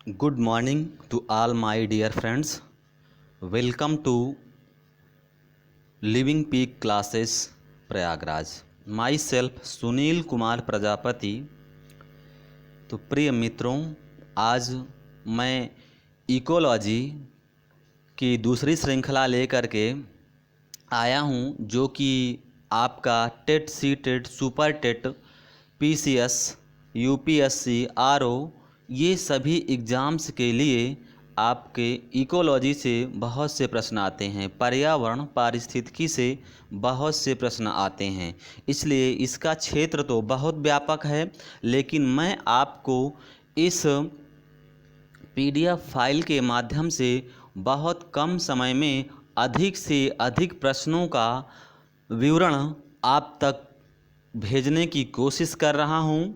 Good morning to all my dear friends. Welcome to Living Peak Classes Prayagraj. Myself Sunil Kumar Prajapati. तो प्रिय मित्रों, आज मैं इकोलॉजी की दूसरी श्रृंखला लेकर के आया हूँ, जो कि आपका TET, C TET, super TET, PCS, UPSC, RO ये सभी एग्ज़ाम्स के लिए आपके इकोलॉजी से बहुत से प्रश्न आते हैं, पर्यावरण पारिस्थितिकी से बहुत से प्रश्न आते हैं। इसलिए इसका क्षेत्र तो बहुत व्यापक है, लेकिन मैं आपको इस पीडीएफ फाइल के माध्यम से बहुत कम समय में अधिक से अधिक प्रश्नों का विवरण आप तक भेजने की कोशिश कर रहा हूं।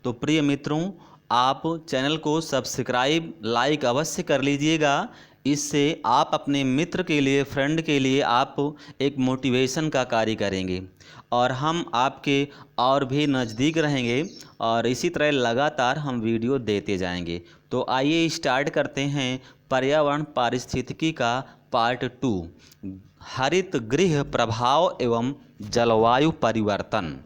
तो प्रिय मित्रों, आप चैनल को सब्सक्राइब, लाइक अवश्य कर लीजिएगा। इससे आप अपने मित्र के लिए, फ्रेंड के लिए आप एक मोटिवेशन का कार्य करेंगे और हम आपके और भी नज़दीक रहेंगे और इसी तरह लगातार हम वीडियो देते जाएंगे। तो आइए स्टार्ट करते हैं पर्यावरण पारिस्थितिकी का पार्ट 2, हरित गृह प्रभाव एवं जलवायु परिवर्तन।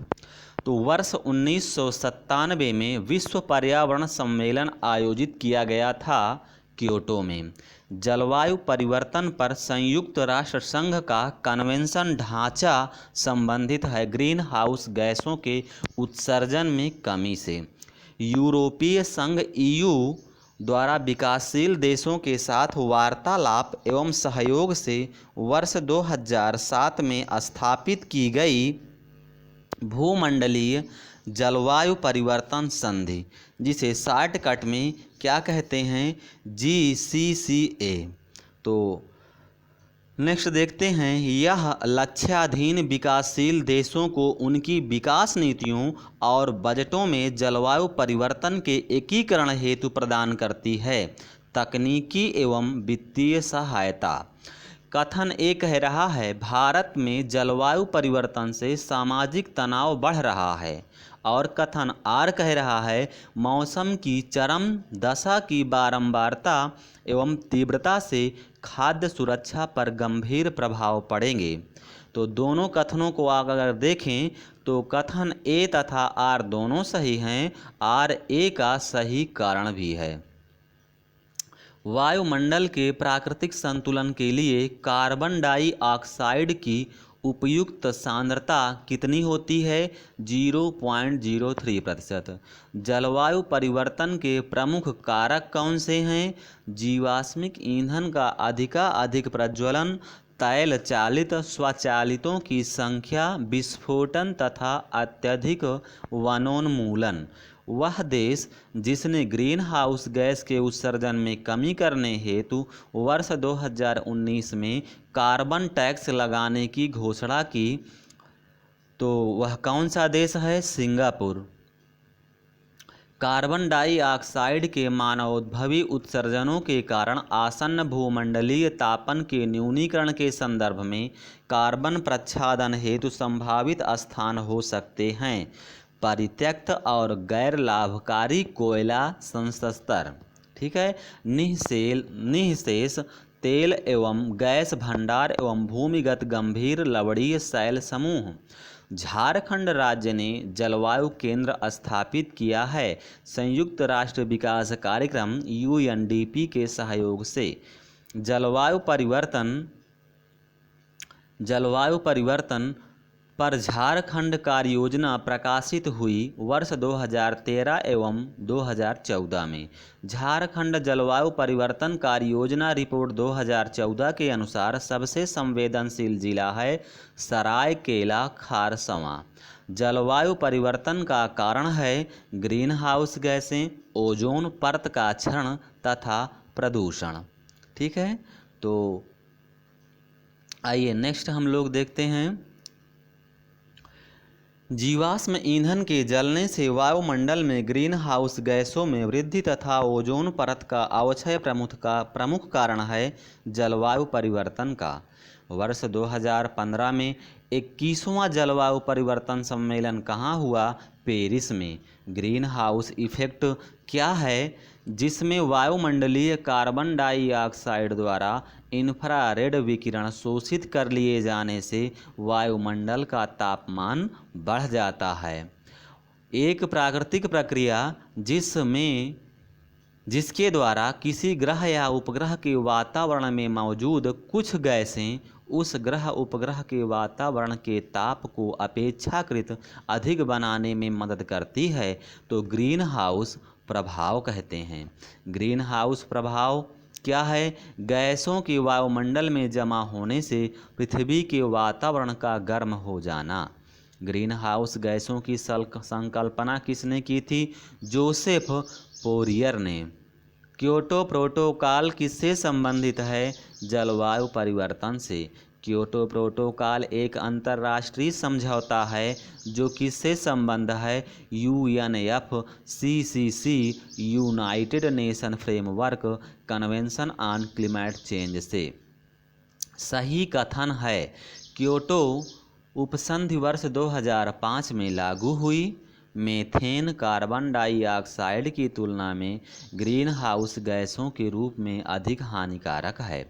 तो वर्ष 1997 में विश्व पर्यावरण सम्मेलन आयोजित किया गया था क्योटो में। जलवायु परिवर्तन पर संयुक्त राष्ट्र संघ का कन्वेंशन ढांचा संबंधित है ग्रीन हाउस गैसों के उत्सर्जन में कमी से। यूरोपीय संघ ईयू द्वारा विकासशील देशों के साथ वार्तालाप एवं सहयोग से वर्ष 2007 में स्थापित की गई भूमंडलीय जलवायु परिवर्तन संधि, जिसे शॉर्टकट में क्या कहते हैं, GCCA। तो नेक्स्ट देखते हैं, यह लक्ष्याधीन विकासशील देशों को उनकी विकास नीतियों और बजटों में जलवायु परिवर्तन के एकीकरण हेतु प्रदान करती है तकनीकी एवं वित्तीय सहायता। कथन ए कह रहा है, भारत में जलवायु परिवर्तन से सामाजिक तनाव बढ़ रहा है, और कथन आर कह रहा है, मौसम की चरम दशा की बारंबारता एवं तीव्रता से खाद्य सुरक्षा पर गंभीर प्रभाव पड़ेंगे। तो दोनों कथनों को अगर देखें तो कथन ए तथा आर दोनों सही हैं। आर ए का सही कारण भी है। वायुमंडल के प्राकृतिक संतुलन के लिए कार्बन डाइऑक्साइड की उपयुक्त सांद्रता कितनी होती है? 0.03%। जलवायु परिवर्तन के प्रमुख कारक कौन से हैं? जीवाश्मिक ईंधन का अधिकाधिक प्रज्वलन, तैल चालित स्वचालितों की संख्या, विस्फोटन तथा अत्यधिक वनोन्मूलन। वह देश जिसने ग्रीन हाउस गैस के उत्सर्जन में कमी करने हेतु वर्ष 2019 में कार्बन टैक्स लगाने की घोषणा की, तो वह कौन सा देश है? सिंगापुर। कार्बन डाइऑक्साइड के मानवोद्भवी उत्सर्जनों के कारण आसन्न भूमंडलीय तापन के न्यूनीकरण के संदर्भ में कार्बन प्रच्छादन हेतु संभावित स्थान हो सकते हैं परित्यक्त और गैर लाभकारी कोयला संस्तर, ठीक है, निःशेष तेल एवं गैस भंडार एवं भूमिगत गंभीर लवणीय शैल समूह। झारखंड राज्य ने जलवायु केंद्र स्थापित किया है संयुक्त राष्ट्र विकास कार्यक्रम UNDP के सहयोग से। जलवायु परिवर्तन पर झारखंड कार्य योजना प्रकाशित हुई वर्ष 2013 एवं 2014 में। झारखंड जलवायु परिवर्तन कार्य योजना रिपोर्ट 2014 के अनुसार सबसे संवेदनशील जिला है सरायकेला खारसवां। जलवायु परिवर्तन का कारण है ग्रीन हाउस गैसें, ओजोन परत का क्षरण तथा प्रदूषण, ठीक है। तो आइए नेक्स्ट हम लोग देखते हैं, जीवाश्म ईंधन के जलने से वायुमंडल में ग्रीन हाउस गैसों में वृद्धि तथा ओजोन परत का अवक्षय प्रमुख कारण है जलवायु परिवर्तन का। वर्ष 2015 में 21वां जलवायु परिवर्तन सम्मेलन कहाँ हुआ? पेरिस में। ग्रीन हाउस इफेक्ट क्या है? जिसमें वायुमंडलीय कार्बन डाइऑक्साइड द्वारा इंफ्रारेड विकिरण शोषित कर लिए जाने से वायुमंडल का तापमान बढ़ जाता है। एक प्राकृतिक प्रक्रिया जिसके द्वारा किसी ग्रह या उपग्रह के वातावरण में मौजूद कुछ गैसें उस ग्रह उपग्रह के वातावरण के ताप को अपेक्षाकृत अधिक बनाने में मदद करती है तो ग्रीन हाउस प्रभाव कहते हैं। ग्रीन हाउस प्रभाव क्या है? गैसों के वायुमंडल में जमा होने से पृथ्वी के वातावरण का गर्म हो जाना। ग्रीन हाउस गैसों की संकल्पना किसने की थी? जोसेफ फोरियर ने। क्योटो प्रोटोकॉल किससे संबंधित है? जलवायु परिवर्तन से। क्योटो प्रोटोकॉल एक अंतर्राष्ट्रीय समझौता है जो किससे संबंध है? UNFCCC United nation framework convention on climate change से। सही कथन है। क्योटो उपसंधि वर्ष 2005 में लागू हुई। मीथेन कार्बन डाइऑक्साइड की तुलना में ग्रीन हाउस गैसों के रूप में अधिक हानिकारक है।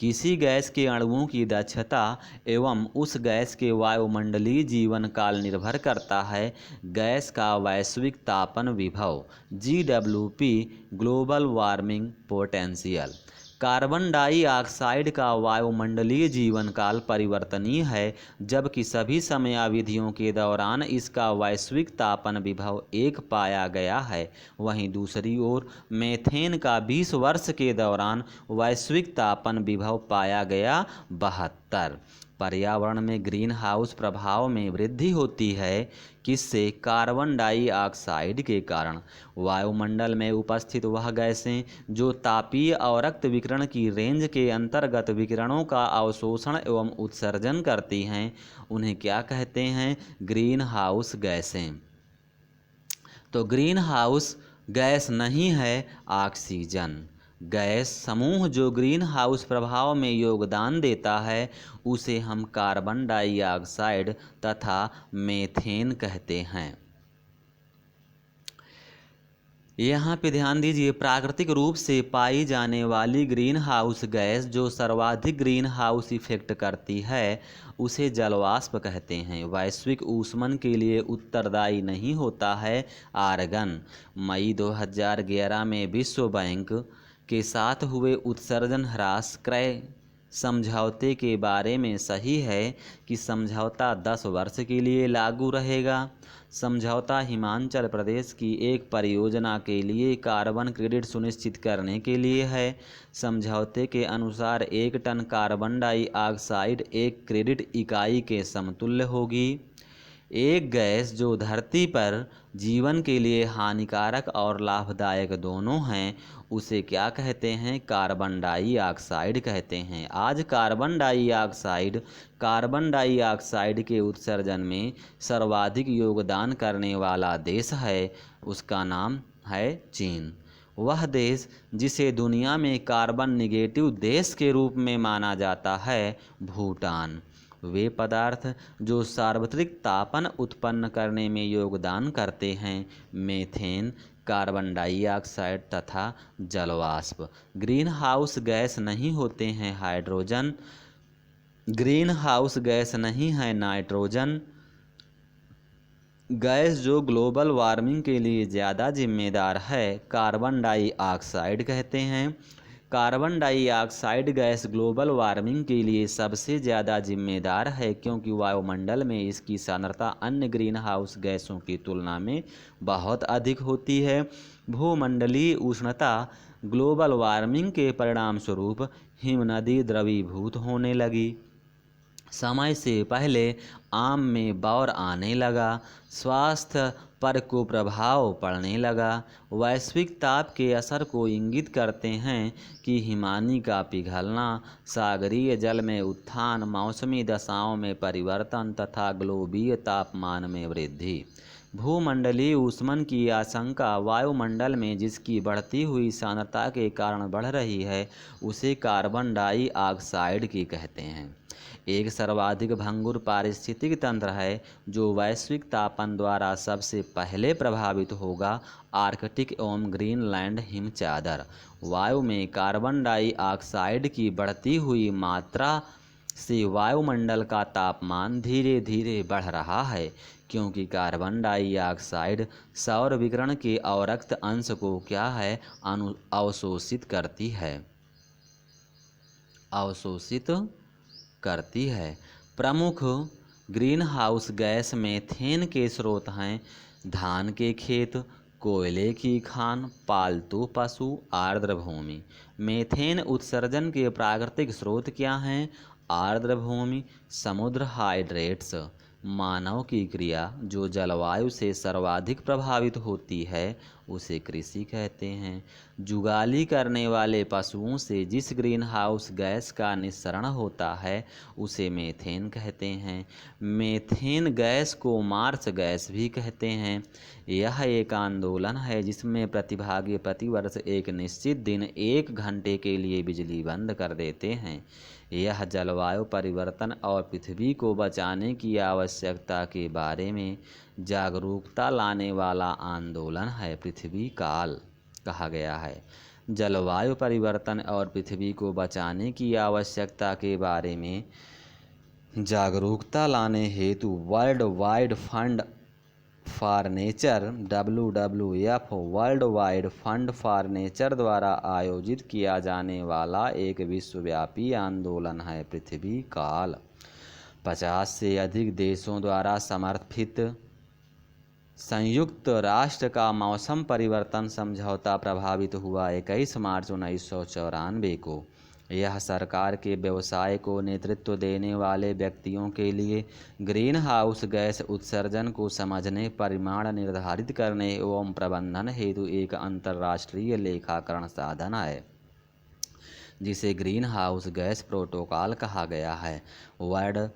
किसी गैस के अणुओं की दक्षता एवं उस गैस के वायुमंडलीय जीवन काल निर्भर करता है। गैस का वैश्विक तापन विभव GWP global warming potential. Carbon dioxide का वायुमंडलीय जीवन काल परिवर्तनीय है जबकि सभी समयावधियों के दौरान इसका वैश्विक तापन विभव 1 पाया गया है। वहीं दूसरी ओर मीथेन का 20 वर्ष के दौरान वैश्विक तापन विभव पाया गया 72। पर्यावरण में ग्रीन हाउस प्रभाव में वृद्धि होती है। किससे? कार्बन डाइऑक्साइड के कारण। वायुमंडल में उपस्थित वह गैसें जो तापीय और रक्त विकिरण की रेंज के अंतर्गत विकिरणों का अवशोषण एवं उत्सर्जन करती हैं उन्हें क्या कहते हैं? ग्रीन हाउस गैसें। तो ग्रीन हाउस गैस नहीं है ऑक्सीजन। गैस समूह जो ग्रीन हाउस प्रभाव में योगदान देता है उसे हम कार्बन डाइऑक्साइड तथा मीथेन कहते हैं। यहाँ पे ध्यान दीजिए, प्राकृतिक रूप से पाई जाने वाली ग्रीन हाउस गैस जो सर्वाधिक ग्रीन हाउस इफेक्ट करती है उसे जलवाष्प कहते हैं। वैश्विक ऊष्मन के लिए उत्तरदायी नहीं होता है आर्गन। मई 2011 में विश्व बैंक के साथ हुए उत्सर्जन ह्रास क्रय समझौते के बारे में सही है कि समझौता 10 वर्ष के लिए लागू रहेगा। समझौता हिमाचल प्रदेश की एक परियोजना के लिए कार्बन क्रेडिट सुनिश्चित करने के लिए है। समझौते के अनुसार 1 टन कार्बन डाइऑक्साइड 1 क्रेडिट इकाई के समतुल्य होगी। एक गैस जो धरती पर जीवन के लिए हानिकारक और लाभदायक दोनों हैं उसे क्या कहते हैं? कार्बन डाइऑक्साइड कहते हैं। आज कार्बन डाइऑक्साइड के उत्सर्जन में सर्वाधिक योगदान करने वाला देश है, उसका नाम है चीन। वह देश जिसे दुनिया में कार्बन निगेटिव देश के रूप में माना जाता है भूटान। वे पदार्थ जो सार्वत्रिक तापन उत्पन्न करने में योगदान करते हैं मीथेन, कार्बन डाइऑक्साइड तथा जलवाष्प। ग्रीन हाउस गैस नहीं होते हैं हाइड्रोजन। ग्रीन हाउस गैस नहीं है नाइट्रोजन। गैस जो ग्लोबल वार्मिंग के लिए ज़्यादा जिम्मेदार है कार्बन डाइऑक्साइड कहते हैं। Carbon dioxide gas global warming के लिए सबसे ज़्यादा जिम्मेदार है क्योंकि वायुमंडल में इसकी सांद्रता अन्य ग्रीन हाउस गैसों की तुलना में बहुत अधिक होती है। भूमंडलीय उष्णता ग्लोबल वार्मिंग के परिणामस्वरूप हिमनदी द्रवीभूत होने लगी। समय से पहले आम में बौर आने लगा। स्वास्थ्य पर कुप्रभाव पड़ने लगा। वैश्विक ताप के असर को इंगित करते हैं कि हिमानी का पिघलना, सागरीय जल में उत्थान, मौसमी दशाओं में परिवर्तन तथा ग्लोबीय तापमान में वृद्धि। भूमंडलीय ऊष्मन की आशंका वायुमंडल में जिसकी बढ़ती हुई सांद्रता के कारण बढ़ रही है उसे कार्बन डाइऑक्साइड की कहते हैं। एक सर्वाधिक भंगुर पारिस्थितिक तंत्र है जो वैश्विक तापन द्वारा सबसे पहले प्रभावित होगा, आर्कटिक एवं ग्रीनलैंड हिमचादर। वायु में कार्बन डाइऑक्साइड की बढ़ती हुई मात्रा से वायुमंडल का तापमान धीरे धीरे बढ़ रहा है, क्योंकि कार्बन डाइऑक्साइड सौर विकिरण के अवरक्त अंश को क्या है अवशोषित करती है। प्रमुख ग्रीन हाउस गैस मीथेन के स्रोत हैं धान के खेत, कोयले की खान, पालतू पशु, आर्द्र भूमि। मीथेन उत्सर्जन के प्राकृतिक स्रोत क्या हैं? आर्द्र भूमि, समुद्र हाइड्रेट्स, मानव की क्रिया जो जलवायु से सर्वाधिक प्रभावित होती है उसे कृषि कहते हैं। जुगाली करने वाले पशुओं से जिस ग्रीन हाउस गैस का निस्सरण होता है उसे मीथेन कहते हैं। मीथेन गैस को मार्स गैस भी कहते हैं। यह एक आंदोलन है जिसमें प्रतिभागी प्रतिवर्ष एक निश्चित दिन 1 घंटे के लिए बिजली बंद कर देते हैं। यह जलवायु परिवर्तन और पृथ्वी को बचाने की आवश्यकता के बारे में जागरूकता लाने वाला आंदोलन है। पृथ्वी काल कहा गया है। जलवायु परिवर्तन और पृथ्वी को बचाने की आवश्यकता के बारे में जागरूकता लाने हेतु world wide fund for nature WWF world wide fund for nature द्वारा आयोजित किया जाने वाला एक विश्वव्यापी आंदोलन है पृथ्वी काल। 50 से अधिक देशों द्वारा समर्थित संयुक्त राष्ट्र का मौसम परिवर्तन समझौता प्रभावित हुआ 21 मार्च 1994 को। यह सरकार के व्यवसाय को नेतृत्व देने वाले व्यक्तियों के लिए ग्रीन हाउस गैस उत्सर्जन को समझने, परिमाण निर्धारित करने एवं प्रबंधन हेतु एक अंतर्राष्ट्रीय लेखाकरण साधन है जिसे ग्रीन हाउस गैस प्रोटोकॉल कहा गया है। वर्ल्ड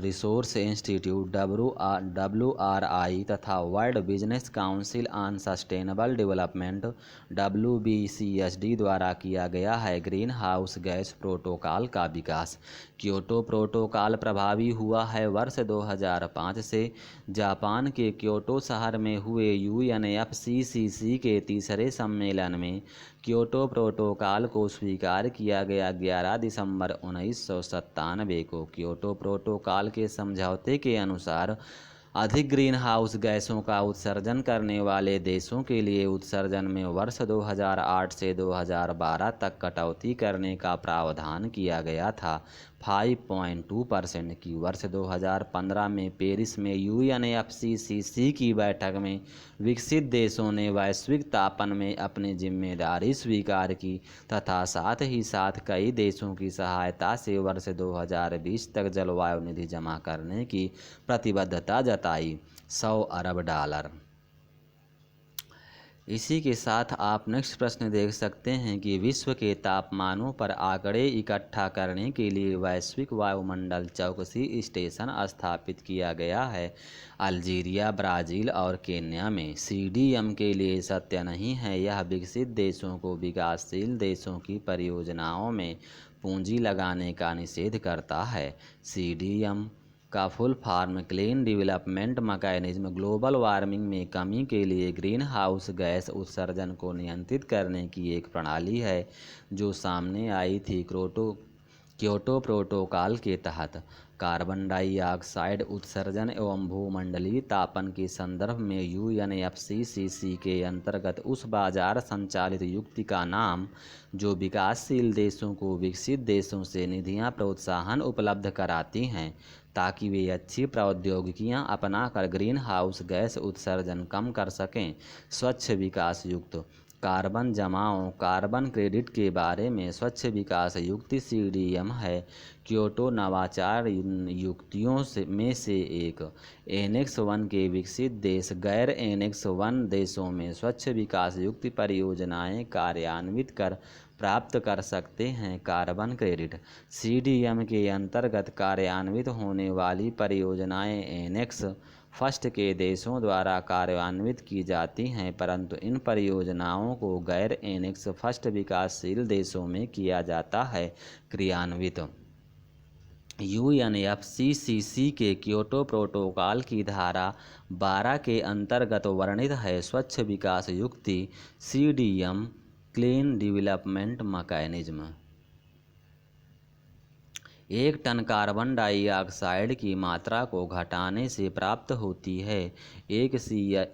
रिसोर्स इंस्टीट्यूट WRI तथा world business council on sustainable development WBCSD द्वारा किया गया है। ग्रीन हाउस गैस प्रोटोकॉल का विकास। क्योटो प्रोटोकॉल प्रभावी हुआ है वर्ष 2005 से। जापान के क्योटो शहर में हुए UNFCCC के तीसरे सम्मेलन में क्योटो प्रोटोकॉल को स्वीकार किया गया। 11 दिसंबर 1997 को क्योटो प्रोटोकॉल के समझौते के अनुसार अधिक ग्रीन हाउस गैसों का उत्सर्जन करने वाले देशों के लिए उत्सर्जन में वर्ष 2008 से 2012 तक कटौती करने का प्रावधान किया गया था। 5.2% की वर्ष 2015 में पेरिस में UNFCCC की बैठक में विकसित देशों ने वैश्विक तापन में अपनी जिम्मेदारी स्वीकार की तथा साथ ही साथ कई देशों की सहायता से वर्ष 2020 तक जलवायु निधि जमा करने की प्रतिबद्धता जताई। $100 अरब। इसी के साथ आप नेक्स्ट प्रश्न देख सकते हैं कि विश्व के तापमानों पर आंकड़े इकट्ठा करने के लिए वैश्विक वायुमंडल चौकसी स्टेशन स्थापित किया गया है अल्जीरिया, ब्राज़ील और केन्या में। CDM के लिए सत्य नहीं है। यह विकसित देशों को विकासशील देशों की परियोजनाओं में पूंजी लगाने का निषेध करता है। CDM का full form clean development mechanism global warming में कमी के लिए ग्रीन हाउस गैस उत्सर्जन को नियंत्रित करने की एक प्रणाली है जो सामने आई थी क्योटो प्रोटोकॉल के तहत। कार्बन डाइऑक्साइड उत्सर्जन एवं भूमंडलीय तापन के संदर्भ में UNFCCC के अंतर्गत उस बाजार संचालित युक्ति का नाम जो विकासशील देशों को विकसित देशों से निधियां प्रोत्साहन उपलब्ध कराती हैं ताकि वे अच्छी प्रौद्योगिकियां अपनाकर ग्रीन हाउस गैस उत्सर्जन कम कर सकें। स्वच्छ विकास युक्त कार्बन जमाओं कार्बन क्रेडिट के बारे में स्वच्छ विकास युक्ति CDM है। क्योटो नवाचार युक्तियों में से एक। Annex 1 के विकसित देश गैर Annex 1 देशों में स्वच्छ विकास युक्ति परियोजनाएं कार्यान्वित कर प्राप्त कर सकते हैं कार्बन क्रेडिट। CDM के अंतर्गत कार्यान्वित होने वाली परियोजनाएं Annex फर्स्ट के देशों द्वारा कार्यान्वित की जाती हैं, परंतु इन परियोजनाओं को गैर एनेक्स फर्स्ट विकासशील देशों में किया जाता है क्रियान्वित। UNFCCC के क्योटो प्रोटोकॉल की धारा 12 के अंतर्गत वर्णित है स्वच्छ विकास युक्ति CDM clean development mechanism. 1 ton carbon dioxide की मात्रा को घटाने से प्राप्त होती है 1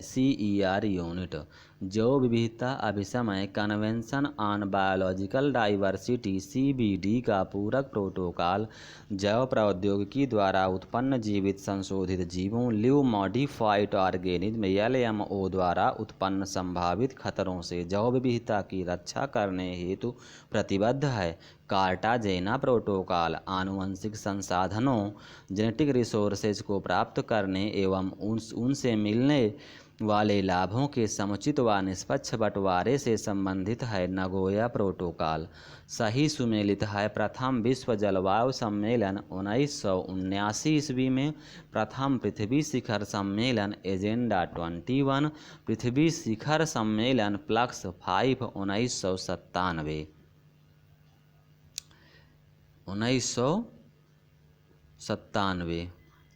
CER यूनिट। जैव विविधता अभिसमय Convention on Biological Diversity CBD का पूरक प्रोटोकॉल जैव प्रौद्योगिकी द्वारा उत्पन्न जीवित संशोधित जीवों लिव मॉडिफाइड ऑर्गेनिज्म LMO द्वारा उत्पन्न संभावित खतरों से जैव विविधता की रक्षा करने हेतु प्रतिबद्ध है। कार्टाजेना प्रोटोकॉल आनुवंशिक संसाधनों जेनेटिक रिसोर्सेज को प्राप्त करने एवं उनसे मिलने वाले लाभों के समुचित व निष्पक्ष बंटवारे से संबंधित है। नगोया प्रोटोकॉल सही सुमेलित है। प्रथम विश्व जलवायु सम्मेलन 1979 ईस्वी में, प्रथम पृथ्वी शिखर सम्मेलन एजेंडा 21, पृथ्वी शिखर सम्मेलन प्लस 5 1997।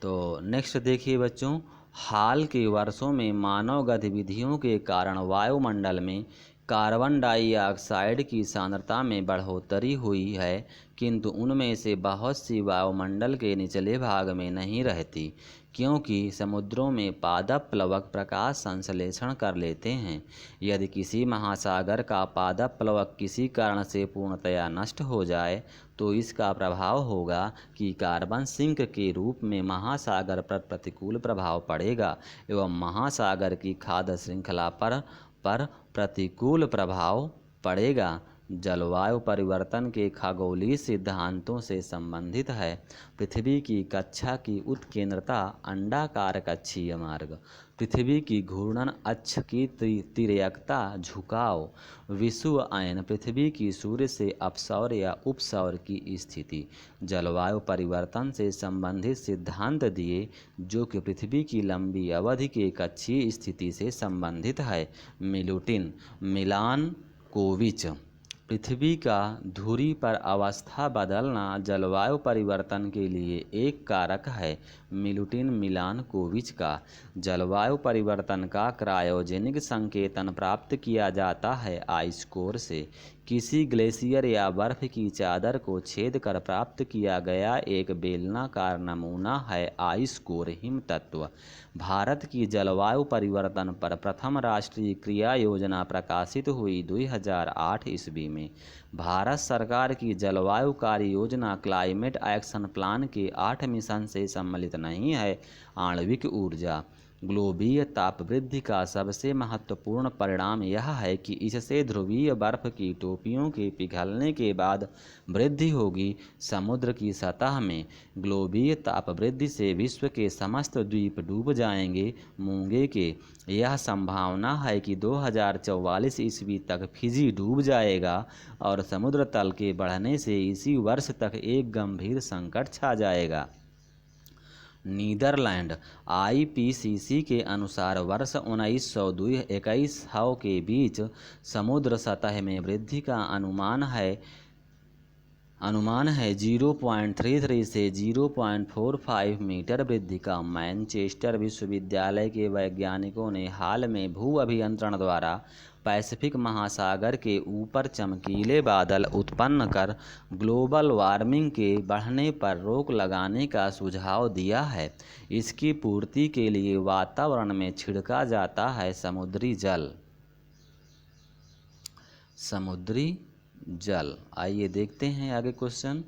तो नेक्स्ट देखिए बच्चों, हाल के वर्षों में मानव गतिविधियों के कारण वायुमंडल में कार्बन डाइऑक्साइड की सांद्रता में बढ़ोतरी हुई है, किंतु उनमें से बहुत सी वायुमंडल के निचले भाग में नहीं रहती, क्योंकि समुद्रों में पादप प्लवक प्रकाश संश्लेषण कर लेते हैं। यदि किसी महासागर का पादप प्लवक किसी कारण से पूर्णतया नष्ट हो जाए तो इसका प्रभाव होगा कि कार्बन सिंक के रूप में महासागर पर प्रतिकूल प्रभाव पड़ेगा एवं महासागर की खाद्य श्रृंखला पर प्रतिकूल प्रभाव पड़ेगा। जलवायु परिवर्तन के खगोलीय सिद्धांतों से संबंधित है। पृथ्वी की कक्षा की उत्केंद्रता अंडाकार कक्षीय मार्ग, पृथ्वी की घूर्णन अक्ष की तिर्यकता झुकाव, विषुवयन, पृथ्वी की सूर्य से अपसौर या उपसौर की स्थिति। जलवायु परिवर्तन से संबंधित सिद्धांत दिए जो कि पृथ्वी की लंबी अवधि के कक्षीय स्थिति से संबंधित है। मिलुटिन मिलानकोविच पृथ्वी का धुरी पर अवस्था बदलना जलवायु परिवर्तन के लिए एक कारक है। मिलुटिन मिलानकोविच का जलवायु परिवर्तन का क्रायोजेनिक संकेतन प्राप्त किया जाता है आइस कोर से। किसी ग्लेशियर या बर्फ की चादर को छेद कर प्राप्त किया गया एक बेलनाकार नमूना है आइस कोर हिम तत्व। भारत की जलवायु परिवर्तन पर प्रथम राष्ट्रीय क्रिया योजना प्रकाशित हुई 2008 ईस्वी में। भारत सरकार की जलवायु कार्य योजना क्लाइमेट एक्शन प्लान के 8 मिशन से सम्मिलित नहीं है। आणविक ऊर्जा ग्लोबीय तापवृद्धि का सबसे महत्वपूर्ण परिणाम यह है कि इससे ध्रुवीय बर्फ की टोपियों के पिघलने के बाद वृद्धि होगी। समुद्र की सतह में ग्लोबीय तापवृद्धि से विश्व के समस्त द्वीप डूब जाएंगे। मूंगे के यह संभावना है कि 2044 ईस्वी तक फिजी डूब जाएगा और समुद्र तल के बढ़ने से इसी वर्ष तक एक गंभीर संकट छा जाएगा। नीदरलैंड IPCC के अनुसार वर्ष 1900-2100 के बीच समुद्र सतह में वृद्धि का अनुमान है 0.33 से 0.45 मीटर वृद्धि का। मैनचेस्टर विश्वविद्यालय के वैज्ञानिकों ने हाल में भू अभियंत्रण द्वारा पैसिफिक महासागर के ऊपर चमकीले बादल उत्पन्न कर ग्लोबल वार्मिंग के बढ़ने पर रोक लगाने का सुझाव दिया है। इसकी पूर्ति के लिए वातावरण में छिड़का जाता है समुद्री जल। आइए देखते हैं आगे क्वेश्चन।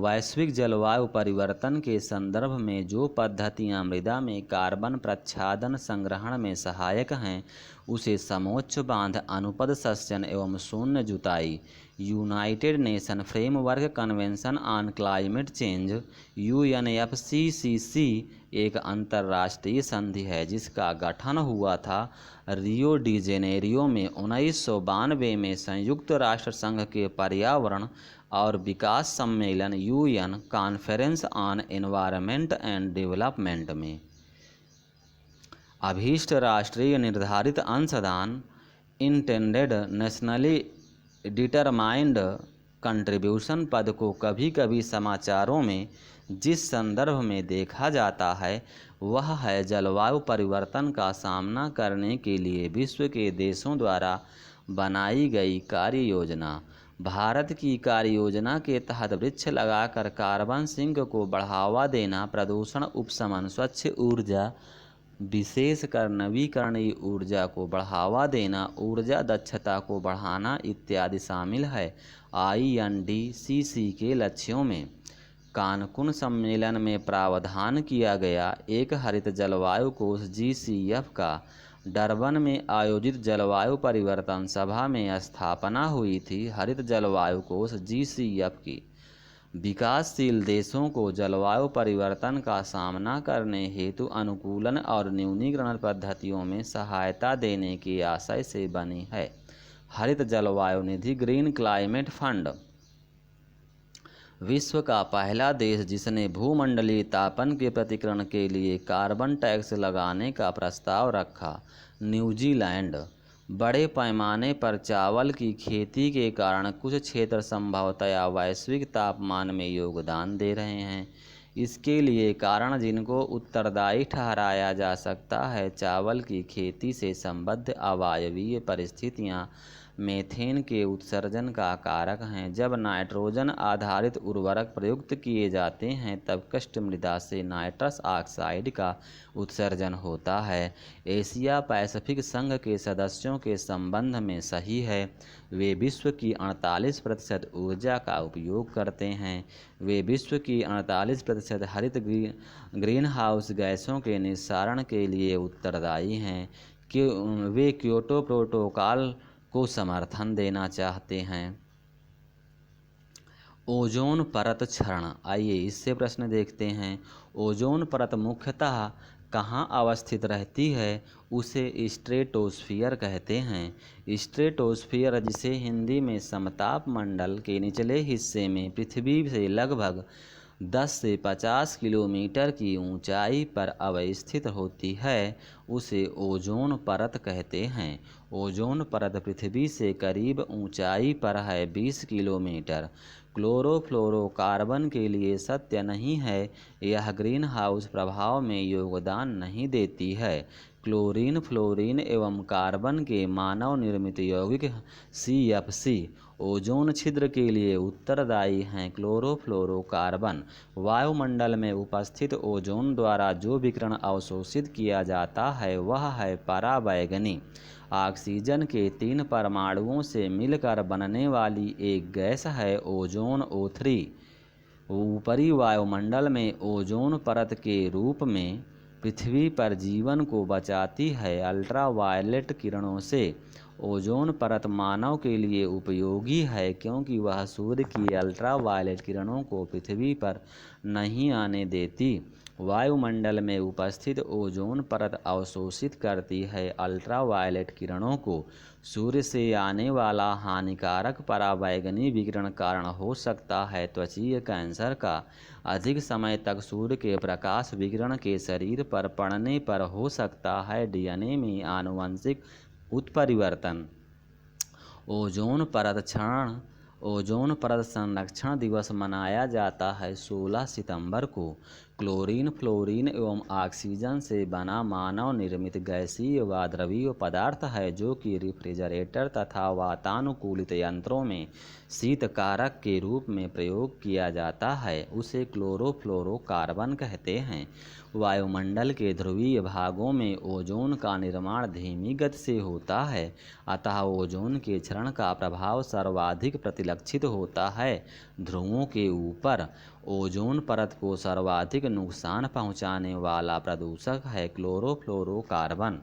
वैश्विक जलवायु परिवर्तन के संदर्भ में जो पद्धतियां मृदा में कार्बन प्रच्छादन संग्रहण में सहायक हैं उसे समोच्च बांध, अनुपद सस्यन एवं शून्य जुताई। United nation framework convention on climate change UNFCCC एक अंतर्राष्ट्रीय संधि है जिसका गठन हुआ था रियो डी जेनेरियो में 1992 में संयुक्त राष्ट्र संघ के पर्यावरण और विकास सम्मेलन UN conference on environment and development में। अभीष्ट राष्ट्रीय निर्धारित अंशदान इंटेंडेड नेशनली डिटरमाइंड कंट्रीब्यूशन पद को कभी कभी समाचारों में जिस संदर्भ में देखा जाता है वह है जलवायु परिवर्तन का सामना करने के लिए विश्व के देशों द्वारा बनाई गई कार्य योजना। भारत की कार्य योजना के तहत वृक्ष लगाकर कार्बन सिंक को बढ़ावा देना, प्रदूषण उपशमन, स्वच्छ ऊर्जा विशेषकर नवीकरणीय ऊर्जा को बढ़ावा देना, ऊर्जा दक्षता को बढ़ाना इत्यादि शामिल है। INDCC के लक्ष्यों में कानकुन सम्मेलन में प्रावधान किया गया एक हरित जलवायु कोष GCF का डरबन में आयोजित जलवायु परिवर्तन सभा में स्थापना हुई थी। हरित जलवायु कोष GCF की विकासशील देशों को जलवायु परिवर्तन का सामना करने हेतु अनुकूलन और न्यूनीकरण पद्धतियों में सहायता देने के आशय से बनी है। हरित जलवायु निधि ग्रीन क्लाइमेट फंड विश्व का पहला देश जिसने भूमंडलीय तापन के प्रतिकरण के लिए कार्बन टैक्स लगाने का प्रस्ताव रखा। न्यूजीलैंड बड़े पैमाने पर चावल की खेती के कारण कुछ क्षेत्र संभवतया वैश्विक तापमान में योगदान दे रहे हैं। इसके लिए कारण जिनको उत्तरदायी ठहराया जा सकता है चावल की खेती से संबद्ध अवायवीय परिस्थितियां मेथेन के उत्सर्जन का कारक हैं। जब नाइट्रोजन आधारित उर्वरक प्रयुक्त किए जाते हैं तब काष्ठ मृदा से नाइट्रस ऑक्साइड का उत्सर्जन होता है। एशिया पैसिफिक संघ के सदस्यों के संबंध में सही है। वे विश्व की 48% ऊर्जा का उपयोग करते हैं। वे विश्व की 48% हरित ग्रीन हाउस गैसों के निस्सारण के लिए उत्तरदायी हैं। वे क्योटो प्रोटोकॉल को समर्थन देना चाहते हैं। ओजोन परत क्षरण, आइए इससे प्रश्न देखते हैं। ओजोन परत मुख्यतः कहाँ अवस्थित रहती है? उसे स्ट्रेटोस्फियर कहते हैं। स्ट्रेटोस्फियर, जिसे हिंदी में समताप मंडल के निचले हिस्से में पृथ्वी से लगभग 10 से 50 किलोमीटर की ऊंचाई पर अवस्थित होती है, उसे ओजोन परत कहते हैं। ओजोन परत पृथ्वी से करीब ऊंचाई पर है 20 किलोमीटर। क्लोरोफ्लोरोकार्बन के लिए सत्य नहीं है, यह ग्रीन हाउस प्रभाव में योगदान नहीं देती है। क्लोरीन, फ्लोरीन एवं कार्बन के मानव निर्मित यौगिक CFC ओजोन छिद्र के लिए उत्तरदायी हैं। क्लोरोफ्लोरोकार्बन वायुमंडल में उपस्थित ओजोन द्वारा जो विकिरण अवशोषित किया जाता है वह है पराबैंगनी। ऑक्सीजन के 3 परमाणुओं से मिलकर बनने वाली एक गैस है ओजोन O3। ऊपरी वायुमंडल में ओजोन परत के रूप में पृथ्वी पर जीवन को बचाती है। अल्ट्रावायलेट किरणों से ओजोन परत मानव के लिए उपयोगी है क्योंकि वह सूर्य की अल्ट्रावायलेट किरणों को पृथ्वी पर नहीं आने देती। वायुमंडल में उपस्थित ओजोन परत अवशोषित करती है अल्ट्रावायलेट किरणों को। सूर्य से आने वाला हानिकारक पराबैंगनी विकिरण कारण हो सकता है त्वचीय कैंसर का। अधिक समय तक सूर्य के प्रकाश विकिरण के शरीर पर पड़ने पर हो सकता है DNA में आनुवंशिक उत्परिवर्तन। ओजोन परत क्षरण ओजोन परत संरक्षण दिवस मनाया जाता है 16 सितंबर को। क्लोरीन, फ्लोरीन एवं ऑक्सीजन से बना मानव निर्मित गैसीय व द्रवीय पदार्थ है जो कि रेफ्रिजरेटर तथा वातानुकूलित यंत्रों में शीतकारक के रूप में प्रयोग किया जाता है। उसे क्लोरोफ्लोरोकार्बन कहते हैं। वायुमंडल के ध्रुवीय भागों में ओजोन का निर्माण धीमी गति से होता है, अतः ओजोन के क्षरण का प्रभाव सर्वाधिक प्रतिलक्षित होता है। ध्रुवों के ऊपर ओजोन परत को सर्वाधिक नुकसान पहुंचाने वाला प्रदूषक है क्लोरोफ्लोरोकार्बन।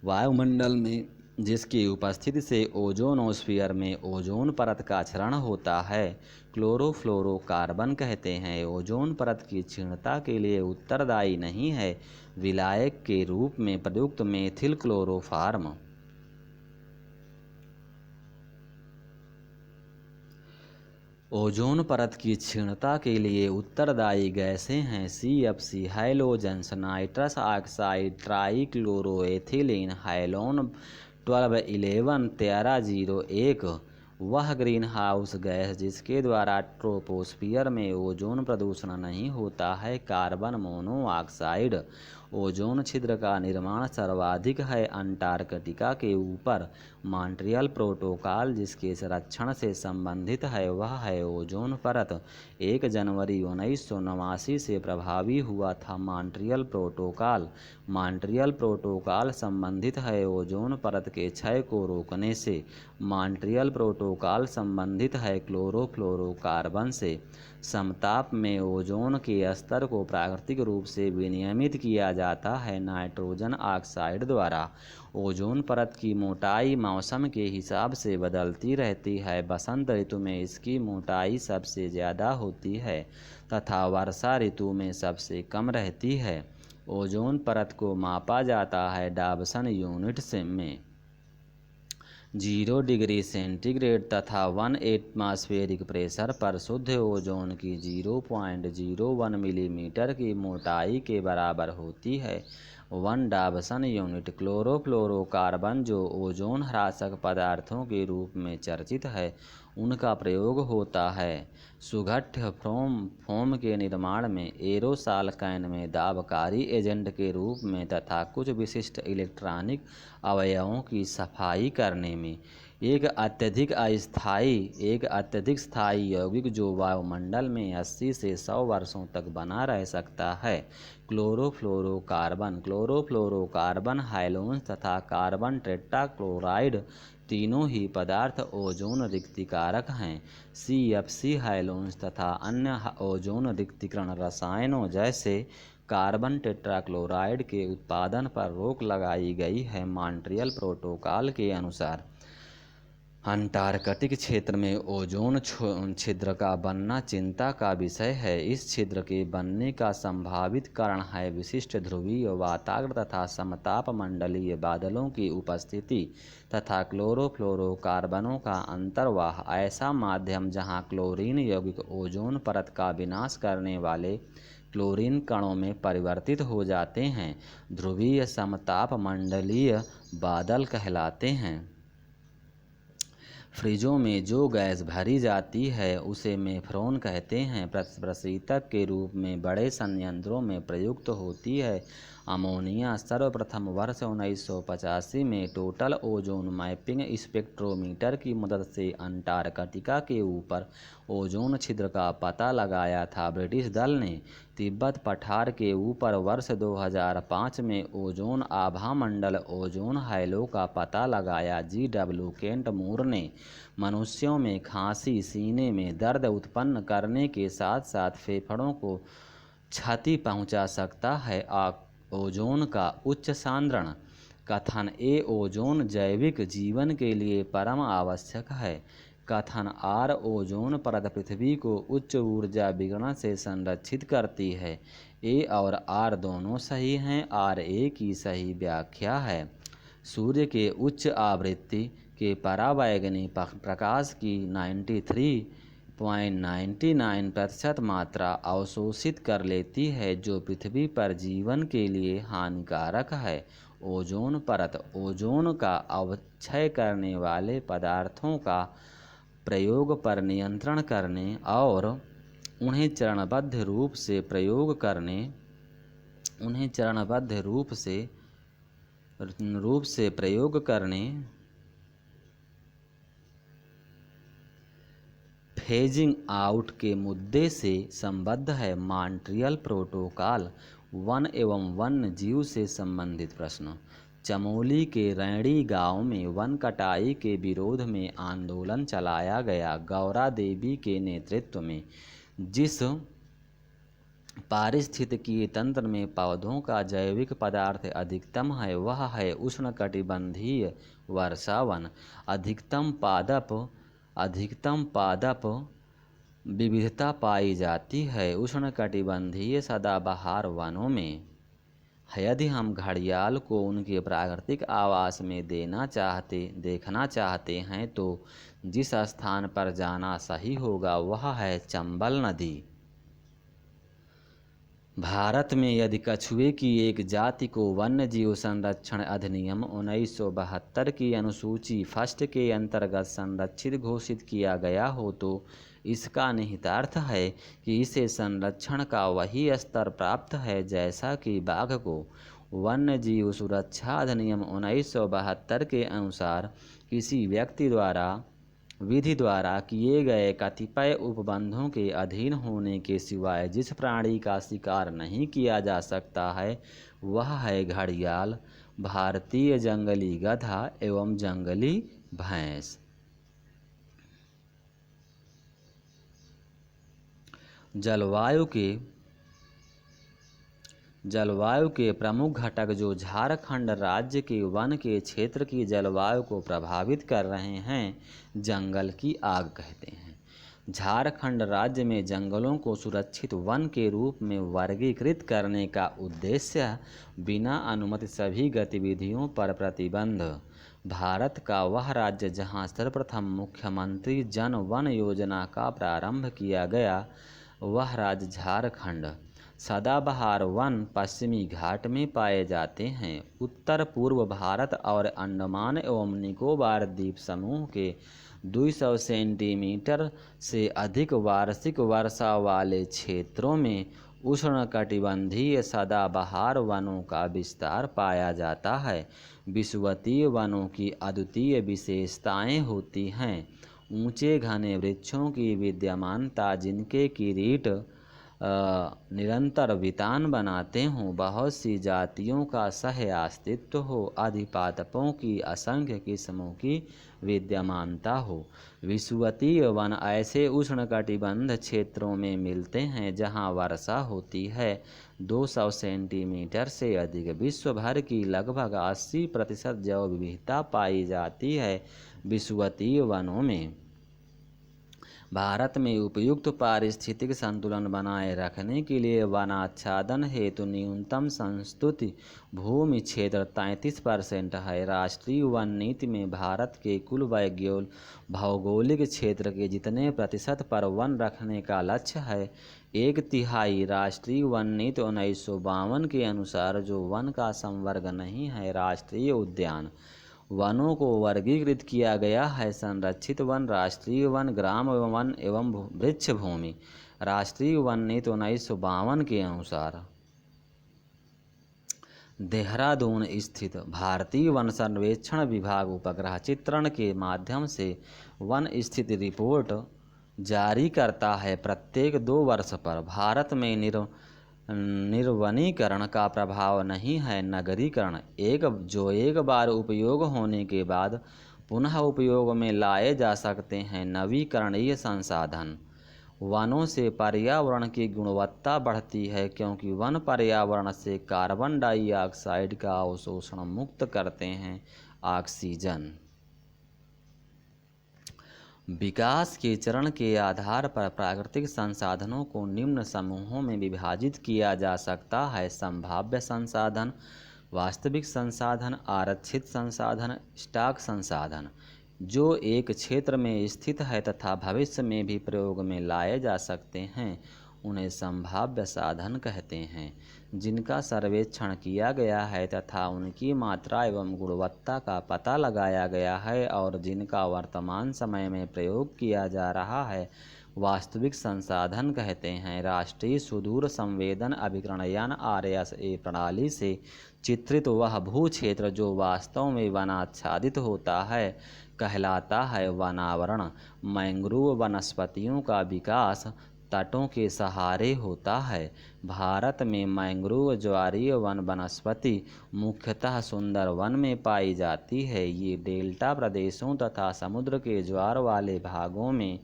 वायुमंडल में जिसकी उपस्थिति से ओजोनोस्फीयर में ओजोन परत का क्षरण होता है क्लोरोफ्लोरोकार्बन कहते हैं। ओजोन परत की क्षीणता के लिए उत्तरदायी नहीं है विलायक के रूप में प्रयुक्त मेथिल क्लोरोफॉर्म। ओजोन परत की क्षीणता के लिए उत्तरदायी गैसें हैं CFC, halogens, nitrous oxide, trichloroethylene, halon 1211 1301। वह ग्रीन हाउस गैस जिसके द्वारा ट्रोपोस्फियर में ओजोन प्रदूषण नहीं होता है कार्बन मोनोऑक्साइड। ओजोन छिद्र का निर्माण सर्वाधिक है अंटार्कटिका के ऊपर। मॉन्ट्रियल प्रोटोकॉल जिसके संरक्षण से संबंधित है वह है ओजोन परत। 1 जनवरी 1989 से प्रभावी हुआ था मॉन्ट्रियल प्रोटोकॉल। मॉन्ट्रियल प्रोटोकॉल संबंधित है ओजोन परत के क्षय को रोकने से। मॉन्ट्रियल प्रोटोकॉल संबंधित है क्लोरोफ्लोरोकार्बन से। समताप में ओजोन के स्तर को प्राकृतिक रूप से विनियमित किया जाता है नाइट्रोजन ऑक्साइड द्वारा। ओजोन परत की मोटाई मौसम के हिसाब से बदलती रहती है। बसंत ऋतु में इसकी मोटाई सबसे ज़्यादा होती है तथा वर्षा ऋतु में सबसे कम रहती है। ओजोन परत को मापा जाता है डॉबसन यूनिट्स में। 0 डिग्री सेंटीग्रेड तथा 1 एटमॉस्फेरिक प्रेशर पर शुद्ध ओजोन की 0.01 मिलीमीटर की मोटाई के बराबर होती है। 1 डॉबसन यूनिट। क्लोरोफ्लोरोकार्बन जो ओजोन ह्रासक पदार्थों के रूप में चर्चित है उनका प्रयोग होता है सुगठ्य फोम के निर्माण में, एरोसॉल कैन में दाबकारी एजेंट के रूप में तथा कुछ विशिष्ट इलेक्ट्रॉनिक अवयवों की सफाई करने में। एक अत्यधिक स्थायी यौगिक जो वायुमंडल में 80 से 100 वर्षों तक बना रह सकता है। क्लोरोफ्लोरोकार्बन, हैलोन्स तथा कार्बन टेट्राक्लोराइड तीनों ही पदार्थ ओजोन रिक्तिकारक हैं। CFC, हैलोन्स तथा अन्य ओजोन रिक्तीकरण रसायनों जैसे कार्बन टेट्राक्लोराइड के उत्पादन पर रोक लगाई गई है। मॉन्ट्रियल प्रोटोकॉल के अनुसार अंटार्कटिक क्षेत्र में ओजोन छिद्र का बनना चिंता का विषय है। इस छिद्र के बनने का संभावित कारण है विशिष्ट ध्रुवीय वातावरण तथा समताप मंडलीय बादलों की उपस्थिति तथा क्लोरोफ्लोरोकार्बनों का अंतर्वाह। ऐसा माध्यम जहां क्लोरीन यौगिक ओजोन परत का विनाश करने वाले क्लोरीन कणों में परिवर्तित हो जाते हैं, ध्रुवीय समताप मंडलीय बादल कहलाते हैं। फ्रिजों में जो गैस भरी जाती है उसे मेफ्रॉन कहते हैं। प्रशीतक के रूप में बड़े संयंत्रों में प्रयुक्त होती है। अमोनिया सर्वप्रथम वर्ष 1985 में टोटल ओजोन मैपिंग स्पेक्ट्रोमीटर की मदद से अंटार्कटिका के ऊपर ओजोन छिद्र का पता लगाया था। ब्रिटिश दल ने तिब्बत पठार के ऊपर वर्ष 2005 में ओजोन आभा मंडल ओजोन हैलो का पता लगाया। GW केंट मूर ने मनुष्यों में खांसी, सीने में दर्द उत्पन्न करने के साथ साथ फेफड़ों को क्षति पहुंचा सकता है। ओजोन का उच्च सांद्रण। कथन ए ओजोन जैविक जीवन के लिए परम आवश्यक है। कथन आर ओजोन परत पृथ्वी को उच्च ऊर्जा विकिरण से संरक्षित करती है। ए और आर दोनों सही हैं। RA की सही व्याख्या है। सूर्य के उच्च आवृत्ति के परावैंगनी प्रकाश की 93.99% मात्रा अवशोषित कर लेती है जो पृथ्वी पर जीवन के लिए हानिकारक है। ओजोन परत ओजोन का अवक्षय करने वाले पदार्थों का प्रयोग पर नियंत्रण करने और उन्हें चरणबद्ध रूप से प्रयोग करने फेजिंग आउट के मुद्दे से संबद्ध है। Montreal protocol. वन एवं वन्य जीव से संबंधित प्रश्न। चमोली के रैणी गांव में वन कटाई के विरोध में आंदोलन चलाया गया। गौरा देवी के नेतृत्व में। जिस पारिस्थितिकीय तंत्र में पौधों का जैविक पदार्थ अधिकतम है वह है उष्णकटिबंधीय वर्षावन। अधिकतम पादप विविधता पाई जाती है उष्णकटिबंधीय सदाबहार वनों में। यदि हम घड़ियाल को उनके प्राकृतिक आवास में देखना चाहते हैं तो जिस स्थान पर जाना सही होगा वह है चंबल नदी। भारत में यदि कछुए की एक जाति को वन्य जीव संरक्षण अधिनियम 1972 की अनुसूची फर्स्ट के अंतर्गत संरक्षित घोषित किया गया हो तो इसका निहितार्थ है कि इसे संरक्षण का वही स्तर प्राप्त है जैसा कि बाघ को वन्य जीव सुरक्षा अधिनियम 1972 के अनुसार किसी विधि द्वारा किए गए कतिपय उपबंधों के अधीन होने के सिवाय जिस प्राणी का शिकार नहीं किया जा सकता है वह है घड़ियाल, भारतीय जंगली गधा एवं जंगली भैंस। जलवायु के प्रमुख घटक जो झारखंड राज्य के वन के क्षेत्र की जलवायु को प्रभावित कर रहे हैं, जंगल की आग कहते हैं। झारखंड राज्य में जंगलों को सुरक्षित वन के रूप में वर्गीकृत करने का उद्देश्य बिना अनुमति सभी गतिविधियों पर प्रतिबंध। भारत का वह राज्य जहां सर्वप्रथम मुख्यमंत्री जन वन योजना का प्रारंभ किया गया वह राज्य झारखंड। सदाबहार वन पश्चिमी घाट में पाए जाते हैं। उत्तर पूर्व भारत और अंडमान एवं निकोबार द्वीप समूह के 200 सेंटीमीटर से अधिक वार्षिक वर्षा वाले क्षेत्रों में उष्णकटिबंधीय सदाबहार वनों का विस्तार पाया जाता है। विषुवतीय वनों की अद्वितीय विशेषताएं होती हैं। ऊंचे घने वृक्षों की विद्यमानता जिनके किरीट निरंतर वितान बनाते हों, बहुत सी जातियों का सह अस्तित्व हो, अधिपातपों की असंख्य किस्मों की विद्यमानता हो। विषुवतीय वन ऐसे उष्णकटिबंध क्षेत्रों में मिलते हैं जहां वर्षा होती है 200 सेंटीमीटर से अधिक। विश्व भर की लगभग 80% जैव विविधता पाई जाती है विषुवतीय वनों में। भारत में उपयुक्त पारिस्थितिक संतुलन बनाए रखने के लिए वनाच्छादन हेतु न्यूनतम संस्तुति भूमि क्षेत्र 33% है। राष्ट्रीय वन नीति में भारत के कुल भौगोलिक क्षेत्र के जितने प्रतिशत पर वन रखने का लक्ष्य है 1/3। राष्ट्रीय वन नीति 1952 के अनुसार जो वन का संवर्ग नहीं है राष्ट्रीय उद्यान वनों को वर्गीकृत किया गया है। संरक्षित वन, राष्ट्रीय वन, ग्राम वन एवं वृक्ष भूमि। राष्ट्रीय वन नीति 1952 के अनुसार देहरादून स्थित भारतीय वन सर्वेक्षण विभाग उपग्रह चित्रण के माध्यम से वन स्थिति रिपोर्ट जारी करता है। प्रत्येक 2 वर्ष पर भारत में निर्वनीकरण का प्रभाव नहीं है। नगरीकरण एक बार उपयोग होने के बाद पुनः उपयोग में लाए जा सकते हैं। नवीकरणीय संसाधन वनों से पर्यावरण की गुणवत्ता बढ़ती है क्योंकि वन पर्यावरण से कार्बन डाइऑक्साइड का अवशोषण मुक्त करते हैं। ऑक्सीजन विकास के चरण के आधार पर प्राकृतिक संसाधनों को निम्न समूहों में विभाजित किया जा सकता है। संभाव्य संसाधन, वास्तविक संसाधन, आरक्षित संसाधन, स्टॉक संसाधन जो एक क्षेत्र में स्थित है तथा भविष्य में भी प्रयोग में लाए जा सकते हैं उन्हें संभाव्य साधन कहते हैं। जिनका सर्वेक्षण किया गया है तथा उनकी मात्रा एवं गुणवत्ता का पता लगाया गया है और जिनका वर्तमान समय में प्रयोग किया जा रहा है वास्तविक संसाधन कहते हैं। राष्ट्रीय सुदूर संवेदन अभिकरणयान RSA प्रणाली से चित्रित वह भू क्षेत्र जो वास्तव में वनाच्छादित होता है कहलाता है वनावरण। मैंग्रोव वनस्पतियों का विकास तटों के सहारे होता है। भारत में मैंग्रोव ज्वारीय वनस्पति मुख्यतः सुंदरवन में पाई जाती है। ये डेल्टा प्रदेशों तथा समुद्र के ज्वार वाले भागों में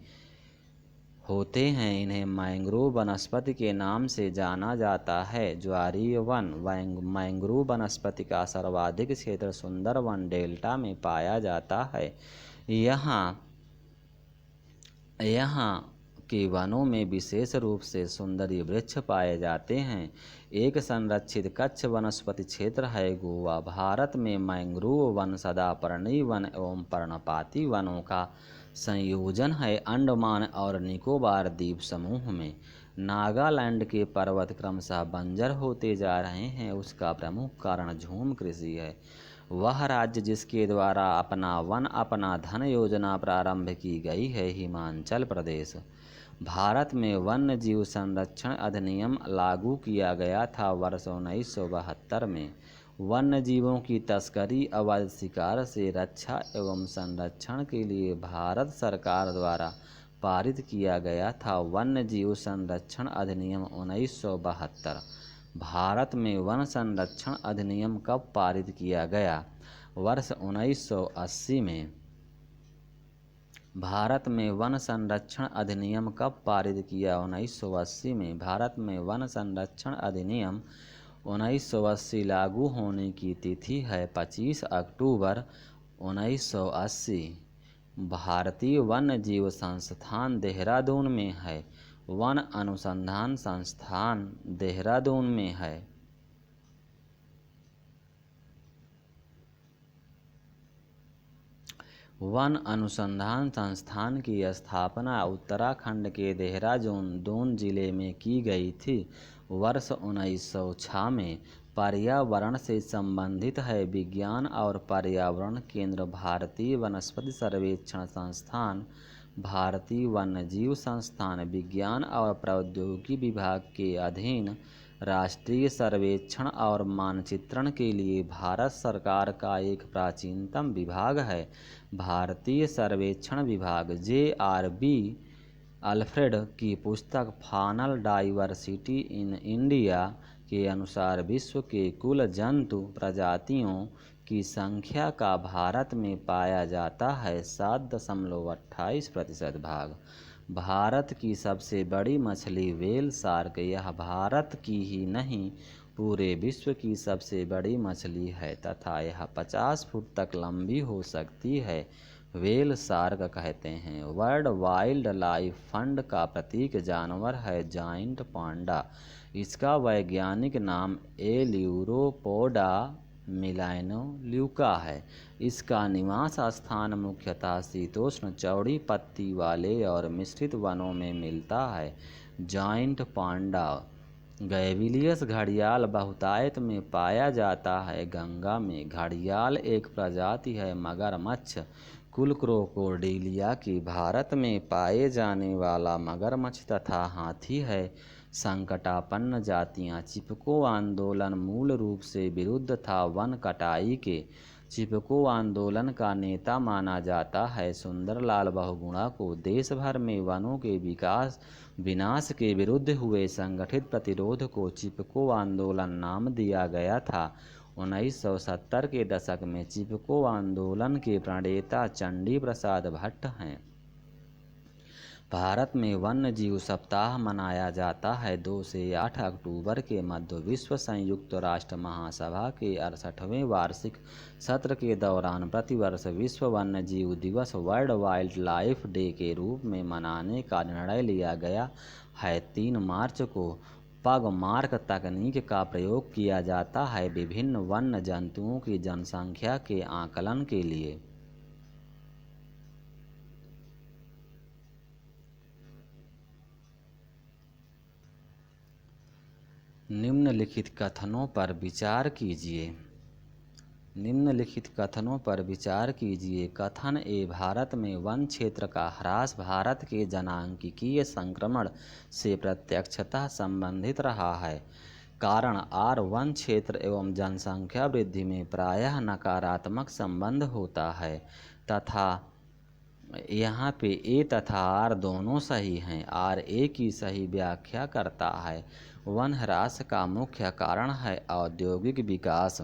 होते हैं। इन्हें मैंग्रोव वनस्पति के नाम से जाना जाता है। ज्वारीय वन मैंग्रोव वनस्पति का सर्वाधिक क्षेत्र सुंदरवन डेल्टा में पाया जाता है। यहाँ के वनों में विशेष रूप से सुंदरी वृक्ष पाए जाते हैं। एक संरक्षित कच्छ वनस्पति क्षेत्र है गोवा। भारत में मैंग्रोव वन, सदापर्णी वन एवं पर्णपाती वनों का संयोजन है। अंडमान और निकोबार द्वीप समूह में नागालैंड के पर्वत क्रमशः बंजर होते जा रहे हैं। उसका प्रमुख कारण झूम कृषि है। वह राज्य जिसके द्वारा अपना वन अपना धन योजना प्रारंभ की गई है हिमाचल प्रदेश। भारत में वन्य जीव संरक्षण अधिनियम लागू किया गया था वर्ष 1972 में। वन्य जीवों की तस्करी, अवैध शिकार से रक्षा एवं संरक्षण के लिए भारत सरकार द्वारा पारित किया गया था वन्य जीव संरक्षण अधिनियम 1972। भारत में वन संरक्षण अधिनियम कब पारित किया गया? वर्ष 1980 में। भारत में वन संरक्षण अधिनियम कब पारित किया? 1980 में। भारत में वन संरक्षण अधिनियम 1980 लागू होने की तिथि है 25 अक्टूबर 1980। भारतीय वन्य जीव संस्थान देहरादून में है। वन अनुसंधान संस्थान देहरादून में है। वन अनुसंधान संस्थान की स्थापना उत्तराखंड के देहरादून जिले में की गई थी वर्ष 1906 में। पर्यावरण से संबंधित है। विज्ञान और पर्यावरण केंद्र भारतीय वनस्पति सर्वेक्षण संस्थान, भारतीय वन्यजीव संस्थान, विज्ञान और प्रौद्योगिकी विभाग के अधीन राष्ट्रीय सर्वेक्षण और मानचित्रण के लिए भारत सरकार का एक प्राचीनतम विभाग है। भारतीय सर्वेक्षण विभाग JRB अल्फ्रेड की पुस्तक फानल डाइवर्सिटी इन इंडिया के अनुसार विश्व के कुल जंतु प्रजातियों की संख्या का भारत में पाया जाता है 7.28% भाग। भारत की सबसे बड़ी मछली व्हेल शार्क। यह भारत की ही नहीं पूरे विश्व की सबसे बड़ी मछली है तथा यह 50 फुट तक लंबी हो सकती है। व्हेल शार्क कहते हैं। वर्ल्ड वाइल्ड लाइफ फंड का प्रतीक जानवर है जाइंट पांडा। इसका वैज्ञानिक नाम एल्यूरोपोडा मिलानोल्यूका है। इसका निवास स्थान मुख्यतः शीतोष्ण चौड़ी पत्ती वाले और मिश्रित वनों में मिलता है। Giant panda. गैविलियस घड़ियाल बहुतायत में पाया जाता है। गंगा में घड़ियाल एक प्रजाति है मगरमच्छ कुल क्रोकोडिलिया की। भारत में पाए जाने वाला मगरमच्छ तथा हाथी है। संकटापन्न जातियां। चिपको आंदोलन मूल रूप से विरुद्ध था वन कटाई के। चिपको आंदोलन का नेता माना जाता है सुंदरलाल बहुगुणा को। देश भर में वनों के विनाश के विरुद्ध हुए संगठित प्रतिरोध को चिपको आंदोलन नाम दिया गया था। 1970 के दशक में चिपको आंदोलन के प्रणेता चंडी प्रसाद भट्ट हैं। भारत में वन्य जीव सप्ताह मनाया जाता है 2 से 8 अक्टूबर के मध्य। विश्व संयुक्त राष्ट्र महासभा के 68वें वार्षिक सत्र के दौरान प्रतिवर्ष विश्व वन्य जीव दिवस वर्ल्ड वाइल्ड लाइफ डे के रूप में मनाने का निर्णय लिया गया है। 3 मार्च को पगमार्क तकनीक का प्रयोग किया जाता है विभिन्न वन्य जंतुओं की जनसंख्या के आकलन के लिए। निम्नलिखित कथनों पर विचार कीजिए। निम्नलिखित कथनों पर विचार कीजिए। कथन ए, भारत में वन क्षेत्र का ह्रास भारत के जनांकीय संक्रमण से प्रत्यक्षतः संबंधित रहा है। कारण आर, वन क्षेत्र एवं जनसंख्या वृद्धि में प्रायः नकारात्मक संबंध होता है तथा यहाँ पे ए तथा आर दोनों सही हैं। आर ए की सही व्याख्या करता है। वन ह्रास का मुख्य कारण है औद्योगिक विकास।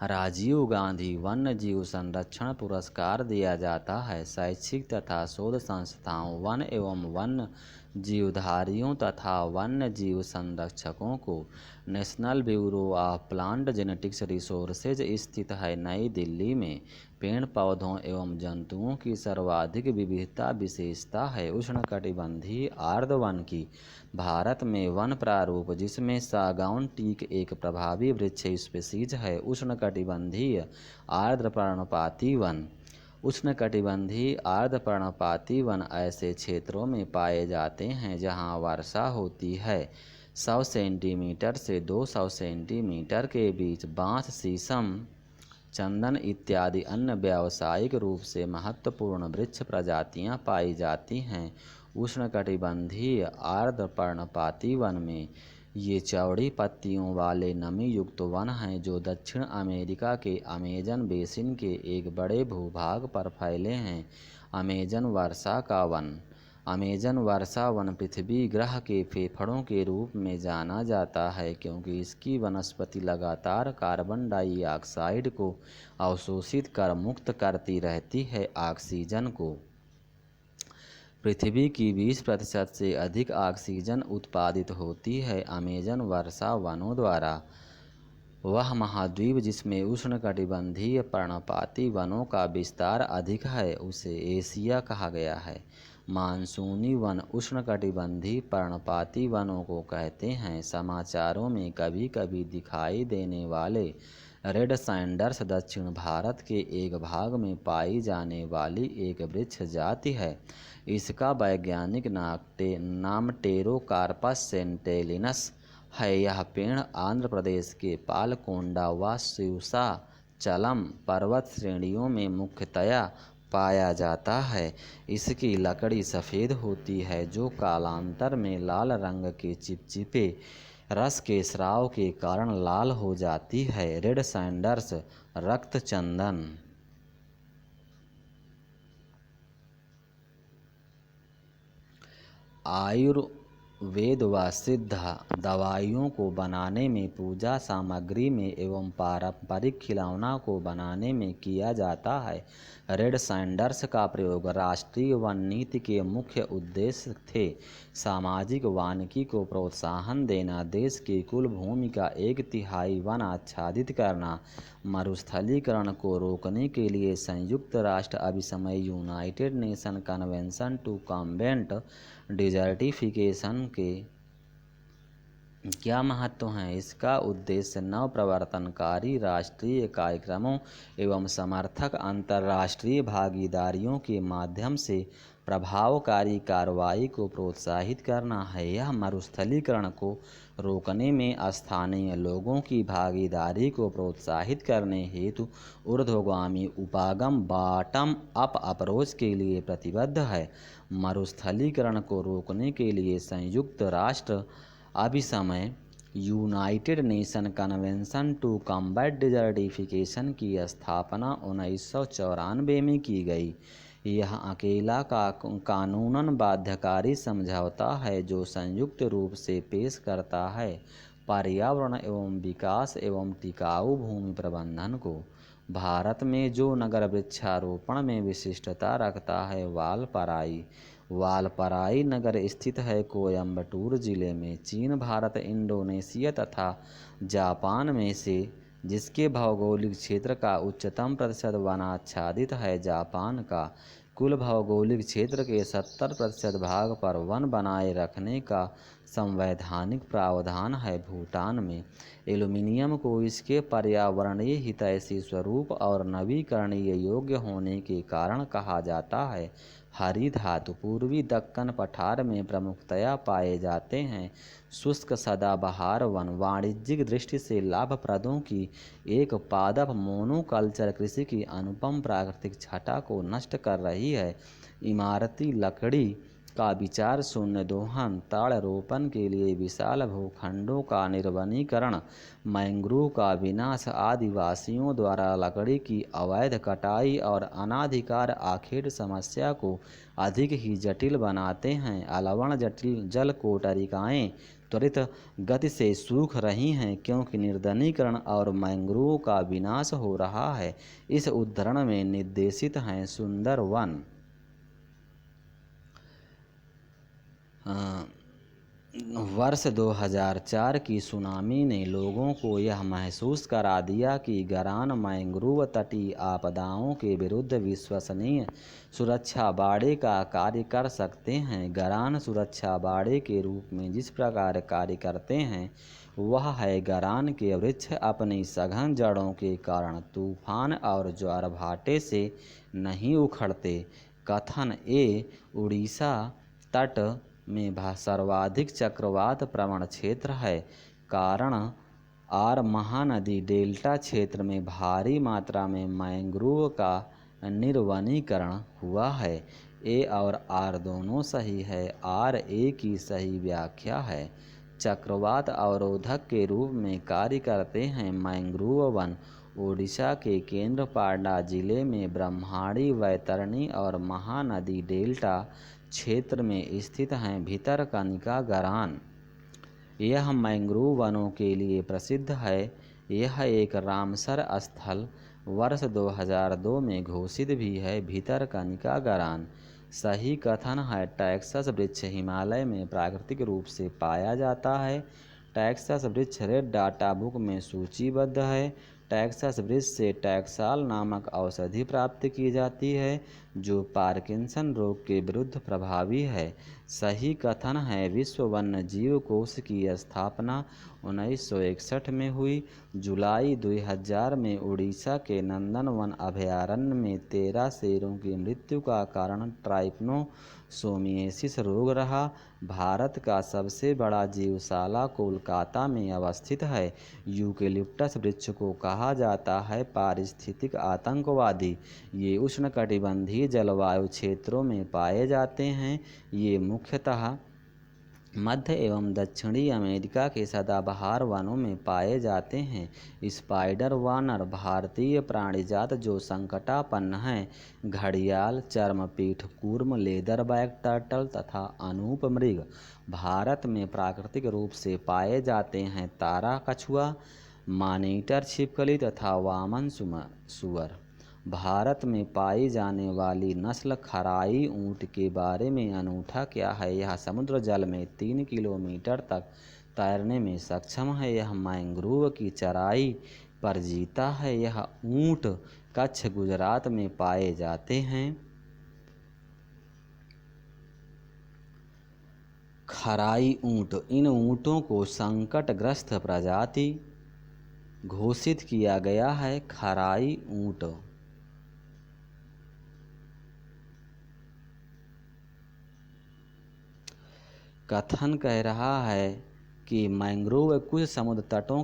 राजीव गांधी वन्य जीव संरक्षण पुरस्कार दिया जाता है। शैक्षिक तथा शोध संस्थाओं वन एवं वन्य जीवधारियों तथा वन्य जीव संरक्षकों को। National bureau of plant genetics resources स्थित है नई दिल्ली में। पेड़ पौधों एवं जंतुओं की सर्वाधिक विविधता विशेषता है उष्णकटिबंधीय आर्द्र वन की। भारत में वन प्रारूप जिसमें सागौन टीक एक प्रभावी वृक्ष स्पीशीज है। उष्णकटिबंधीय आर्द्र पर्णपाती वन। उष्णकटिबंधीय आर्द्र पर्णपाती वन ऐसे क्षेत्रों में पाए जाते हैं जहां वर्षा होती है। 100 सेंटीमीटर से 200 सेंटीमीटर के बीच बांस, शीशम, चंदन इत्यादि अन्य व्यावसायिक रूप से महत्वपूर्ण वृक्ष प्रजातियां पाई जाती हैं। उष्णकटिबंधीय आर्द्र पर्णपाती वन में ये चौड़ी पत्तियों वाले नमी युक्त वन हैं जो दक्षिण अमेरिका के अमेजन बेसिन के एक बड़े भूभाग पर फैले हैं। अमेजन वर्षा का वन। अमेजन वर्षा वन पृथ्वी ग्रह के फेफड़ों के रूप में जाना जाता है क्योंकि इसकी वनस्पति लगातार कार्बन डाइऑक्साइड को अवशोषित कर मुक्त करती रहती है। ऑक्सीजन को पृथ्वी की 20% से अधिक ऑक्सीजन उत्पादित होती है अमेजन वर्षा वनों द्वारा। वह महाद्वीप जिसमें उष्णकटिबंधीय पर्णपाती वनों का विस्तार अधिक है उसे एशिया कहा गया है। मानसूनी वन उष्णकटिबंधीय पर्णपाती वनों को कहते हैं। समाचारों में कभी कभी दिखाई देने वाले रेड सैंडर्स दक्षिण भारत के एक भाग में पाई जाने वाली एक वृक्ष जाति है। इसका वैज्ञानिक नाम टेरोकार्पस सेंटेलिनस है। यह पेड़ आंध्र प्रदेश के पालकोंडा व शिवसाचलम पर्वत श्रेणियों में मुख्यतया पाया जाता है। इसकी लकड़ी सफ़ेद होती है जो कालांतर में लाल रंग के चिपचिपे रस के स्राव के कारण लाल हो जाती है। रेड सैंडर्स रक्त चंदन। आयुर्वेद व सिद्ध दवाइयों को बनाने में, पूजा सामग्री में एवं पारंपरिक खिलौना को बनाने में किया जाता है। रेड सैंडर्स का प्रयोग राष्ट्रीय वन नीति के मुख्य उद्देश्य थे। सामाजिक वानिकी को प्रोत्साहन देना, देश की कुल भूमि का 1/3 वन आच्छादित करना, मरुस्थलीकरण को रोकने के लिए संयुक्त राष्ट्र अभिसमय United Nation Convention to Combat Desertification के क्या महत्व है। इसका उद्देश्य नव प्रवर्तनकारी राष्ट्रीय कार्यक्रमों एवं समर्थक अंतर्राष्ट्रीय भागीदारियों के माध्यम से प्रभावकारी कार्रवाई को प्रोत्साहित करना है। यह मरुस्थलीकरण को रोकने में स्थानीय लोगों की भागीदारी को प्रोत्साहित करने हेतु ऊर्ध्वगामी उपागम बॉटम अप अप्रोच के लिए प्रतिबद्ध है। मरुस्थलीकरण को रोकने के लिए संयुक्त राष्ट्र अभिसमय United Nation Convention to Combat Desertification की स्थापना 1994 में की गई। यह अकेला कानूनन बाध्यकारी समझौता है जो संयुक्त रूप से पेश करता है पर्यावरण एवं विकास एवं टिकाऊ भूमि प्रबंधन को। भारत में जो नगर वृक्षारोपण में विशिष्टता रखता है वालपराई नगर स्थित है कोयम्बटूर जिले में। चीन, भारत, इंडोनेशिया तथा जापान में से जिसके भौगोलिक क्षेत्र का उच्चतम प्रतिशत वनाच्छादित है। जापान का कुल भौगोलिक क्षेत्र के 70% भाग पर वन बनाए रखने का संवैधानिक प्रावधान है। भूटान में एल्यूमीनियम को इसके पर्यावरणीय हितैषी स्वरूप और नवीकरणीय योग्य होने के कारण कहा जाता है। हरी धातु पूर्वी दक्कन पठार में प्रमुखतया पाए जाते हैं। शुष्क सदाबहार वन वाणिज्यिक दृष्टि से लाभप्रदों की एक पादप मोनोकल्चर कृषि की अनुपम प्राकृतिक छटा को नष्ट कर रही है। इमारती लकड़ी का विचार शून्य दोहन, ताड़ रोपण के लिए विशाल भूखंडों का निर्वनीकरण, मैंग्रोव का विनाश, आदिवासियों द्वारा लकड़ी की अवैध कटाई और अनाधिकार आखेट समस्या को अधिक ही जटिल बनाते हैं। अलवण जल कोटरिकाएं त्वरित गति से सूख रही हैं क्योंकि निर्धनीकरण और मैंग्रोव का विनाश हो रहा है। इस उद्धरण में निर्देशित हैं सुंदर वन। वर्ष 2004 की सुनामी ने लोगों को यह महसूस करा दिया कि गरान मैंग्रोव तटीय आपदाओं के विरुद्ध विश्वसनीय सुरक्षा बाड़े का कार्य कर सकते हैं। गरान सुरक्षा बाड़े के रूप में जिस प्रकार कार्य करते हैं वह है, गरान के वृक्ष अपनी सघन जड़ों के कारण तूफान और ज्वार भाटे से नहीं उखड़ते। कथन ए उड़ीसा तट में सर्वाधिक चक्रवात प्रवण क्षेत्र है, कारण आर महानदी डेल्टा क्षेत्र में भारी मात्रा में मैंग्रोव का निर्वनीकरण हुआ है। ए और आर दोनों सही है। आर ए की सही व्याख्या है। चक्रवात अवरोधक के रूप में कार्य करते हैं। मैंग्रोव वन ओडिशा के केंद्रपाड़ा जिले में ब्रह्माणी, वैतरणी और महानदी डेल्टा क्षेत्र में स्थित हैं। भितरकनिका गरान यह मैंग्रोव वनों के लिए प्रसिद्ध है। यह एक रामसर स्थल वर्ष 2002 में घोषित भी है। भितरकनिका गरान सही कथन है। टैक्सस वृक्ष हिमालय में प्राकृतिक रूप से पाया जाता है। टैक्सस वृक्ष रेड डाटा बुक में सूचीबद्ध है। टैक्सस वृक्ष से टैक्साल नामक औषधि प्राप्त की जाती है जो पार्किंसन रोग के विरुद्ध प्रभावी है। सही कथन है। विश्व वन्य जीव कोष की स्थापना 1961 में हुई। जुलाई 2000 में उड़ीसा के नंदनवन अभयारण्य में 13 शेरों की मृत्यु का कारण ट्राइपनोसोमियासिस रोग रहा। भारत का सबसे बड़ा जीवशाला कोलकाता में अवस्थित है। यूकेलिप्टस वृक्ष को कहा जाता है पारिस्थितिक आतंकवादी। ये उष्णकटिबंधीय जलवायु क्षेत्रों में पाए जाते हैं। ये मुख्यतः मध्य एवं दक्षिणी अमेरिका के सदाबहार वनों में पाए जाते हैं। स्पाइडर वानर भारतीय प्राणीजात जो संकटापन्न हैं। घड़ियाल, चर्मपीठ कूर्म, लेदरबैक टर्टल तथा अनूप मृग भारत में प्राकृतिक रूप से पाए जाते हैं। तारा कछुआ, मॉनिटर छिपकली तथा वामन सुअर भारत में पाई जाने वाली नस्ल। खराई ऊँट के बारे में अनूठा क्या है? यह समुद्र जल में 3 किलोमीटर तक तैरने में सक्षम है। यह मैंग्रोव की चराई पर जीता है। यह ऊँट कच्छ गुजरात में पाए जाते हैं। खराई ऊँट, इन ऊँटों को संकटग्रस्त प्रजाति घोषित किया गया है। खराई ऊँट कथन कह रहा है कि मैंग्रोव कुछ समुद्र तटों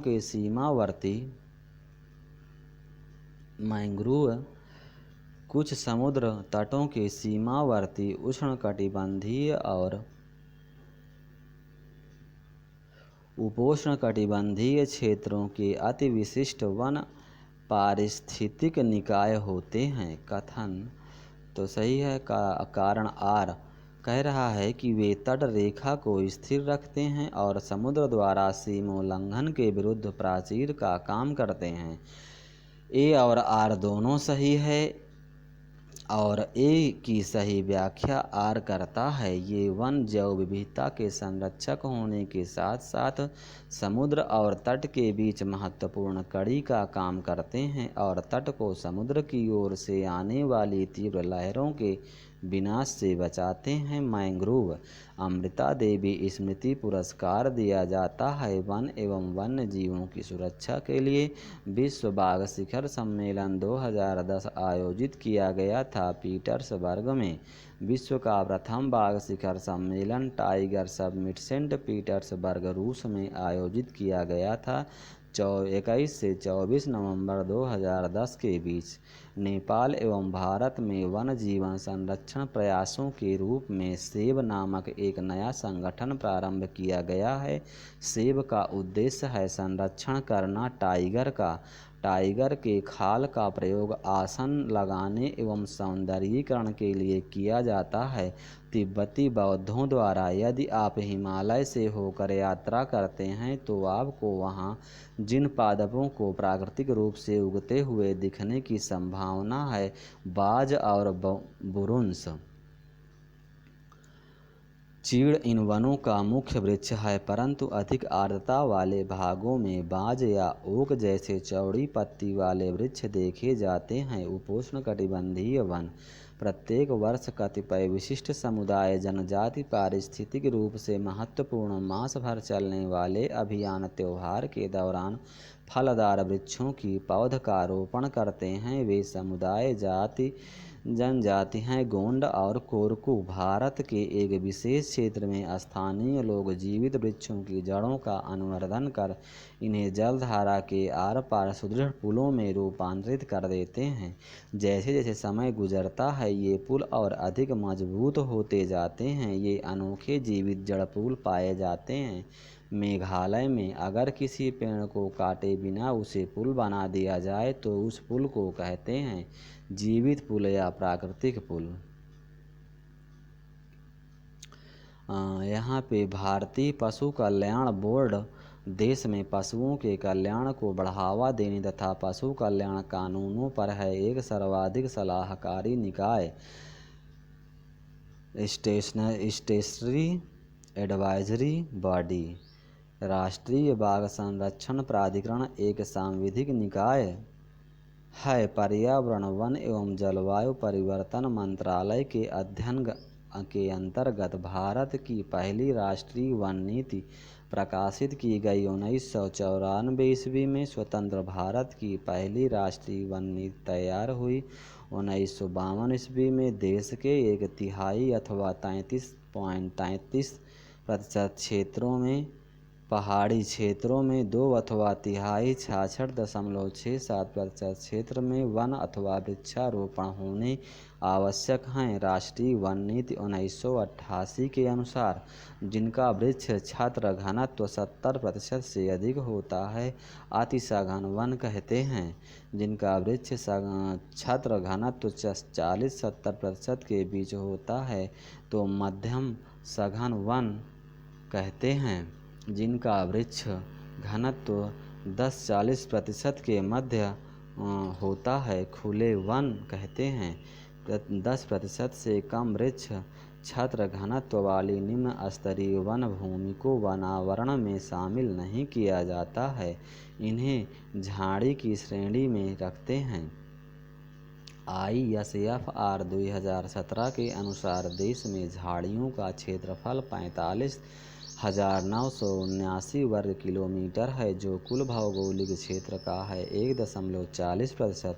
के सीमावर्ती उष्णकटिबंधीय और उपोष्णकटिबंधीय क्षेत्रों के अति विशिष्ट वन पारिस्थितिक निकाय होते हैं। कथन तो सही है। कारण आर कह रहा है कि वे तट रेखा को स्थिर रखते हैं और समुद्र द्वारा सीमोल्लंघन के विरुद्ध प्राचीर का काम करते हैं। ए और आर दोनों सही है और ए की सही व्याख्या आर करता है। ये वन जैव विविधता के संरक्षक होने के साथ साथ समुद्र और तट के बीच महत्वपूर्ण कड़ी का काम करते हैं और तट को समुद्र की ओर से आने वाली तीव्र लहरों के विनाश से बचाते हैं। मैंग्रोव अमृता देवी स्मृति पुरस्कार दिया जाता है वन एवं वन्य जीवों की सुरक्षा के लिए। विश्व बाघ शिखर सम्मेलन 2010 आयोजित किया गया था पीटर्सबर्ग में। विश्व का प्रथम बाघ शिखर सम्मेलन टाइगर समिट सेंट पीटर्सबर्ग रूस में आयोजित किया गया था 21 से 24 नवंबर 2010 के बीच। नेपाल एवं भारत में वन जीवन संरक्षण प्रयासों के रूप में सेब नामक एक नया संगठन प्रारंभ किया गया है। सेब का उद्देश्य है संरक्षण करना। टाइगर के खाल का प्रयोग आसन लगाने एवं सौंदर्यीकरण के लिए किया जाता है। तिब्बती बौद्धों द्वारा यदि आप हिमालय से होकर यात्रा करते हैं तो आपको वहाँ जिन पादपों को प्राकृतिक रूप से उगते हुए दिखने की संभावना है, बाज और बुरुंश चीड़ इन वनों का मुख्य वृक्ष है, परंतु अधिक आर्द्रता वाले भागों में बाज या ओक जैसे चौड़ी पत्ती वाले वृक्ष देखे जाते हैं। उपोष्णकटिबंधीय वन प्रत्येक वर्ष कतिपय विशिष्ट समुदाय जनजाति पारिस्थितिक रूप से महत्वपूर्ण मास भर चलने वाले अभियान त्योहार के दौरान फलदार वृक्षों की पौध का रोपण करते हैं। वे समुदाय जनजाति हैं। गोंड और कोरकू भारत के एक विशेष क्षेत्र में स्थानीय लोग जीवित वृक्षों की जड़ों का अनुवर्धन कर इन्हें जलधारा के आर पार सुदृढ़ पुलों में रूपांतरित कर देते हैं। जैसे जैसे समय गुजरता है ये पुल और अधिक मजबूत होते जाते हैं। ये अनोखे जीवित जड़ पुल पाए जाते हैं। मेघालय में अगर किसी पेड़ को काटे बिना उसे पुल बना दिया जाए तो उस पुल को कहते हैं जीवित पुल या प्राकृतिक पुल। यहाँ पे भारतीय पशु कल्याण बोर्ड देश में पशुओं के कल्याण को बढ़ावा देने तथा पशु कल्याण कानूनों पर है एक सर्वाधिक सलाहकारी निकाय। Stationary advisory body. राष्ट्रीय बाघ संरक्षण प्राधिकरण एक सांविधिक निकाय है। पर्यावरण वन एवं जलवायु परिवर्तन मंत्रालय के अध्ययन के अंतर्गत भारत की पहली राष्ट्रीय वन नीति प्रकाशित की गई। 1994 ईस्वी में स्वतंत्र भारत की पहली राष्ट्रीय वन नीति तैयार हुई। 1952 ईस्वी में देश के एक तिहाई अथवा 33.33% क्षेत्रों में, पहाड़ी क्षेत्रों में 2 अथवा तिहाई 66.67% क्षेत्र में वन अथवा वृक्षारोपण होने आवश्यक हैं। राष्ट्रीय वन नीति 1988 के अनुसार जिनका वृक्ष छात्र घनत्व 70% से अधिक होता है अति सघन वन कहते हैं। जिनका वृक्ष छात्र घनत्व 40-70% के बीच होता है तो मध्यम सघन वन कहते हैं। जिनका वृक्ष घनत्व 10-40% के मध्य होता है खुले वन कहते हैं। 10% से कम वृक्ष छात्र घनत्व वाली निम्न स्तरीय वन भूमि को वनावरण में शामिल नहीं किया जाता है। इन्हें झाड़ी की श्रेणी में रखते हैं। ISFR 2017 के अनुसार देश में झाड़ियों का क्षेत्रफल 45,979 वर्ग किलोमीटर है जो कुल भौगोलिक क्षेत्र का है 1.40%।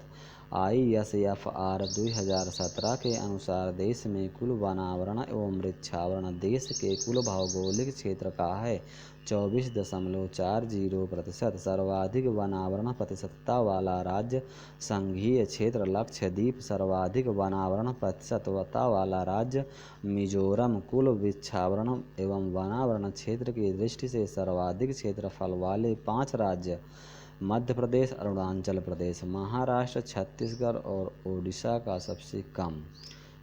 ISFR 2017 के अनुसार देश में कुल वनावरण एवं वृक्षावरण देश के कुल भौगोलिक क्षेत्र का है 24.40%। सर्वाधिक वनावरण प्रतिशतता वाला राज्य संघीय क्षेत्र लक्षद्वीप। सर्वाधिक वनावरण प्रतिशतता वाला राज्य मिजोरम। कुल वृक्षावरण एवं वनावरण क्षेत्र की दृष्टि से सर्वाधिक क्षेत्रफल वाले 5 राज्य मध्य प्रदेश, अरुणाचल प्रदेश, महाराष्ट्र, छत्तीसगढ़ और ओडिशा का सबसे कम।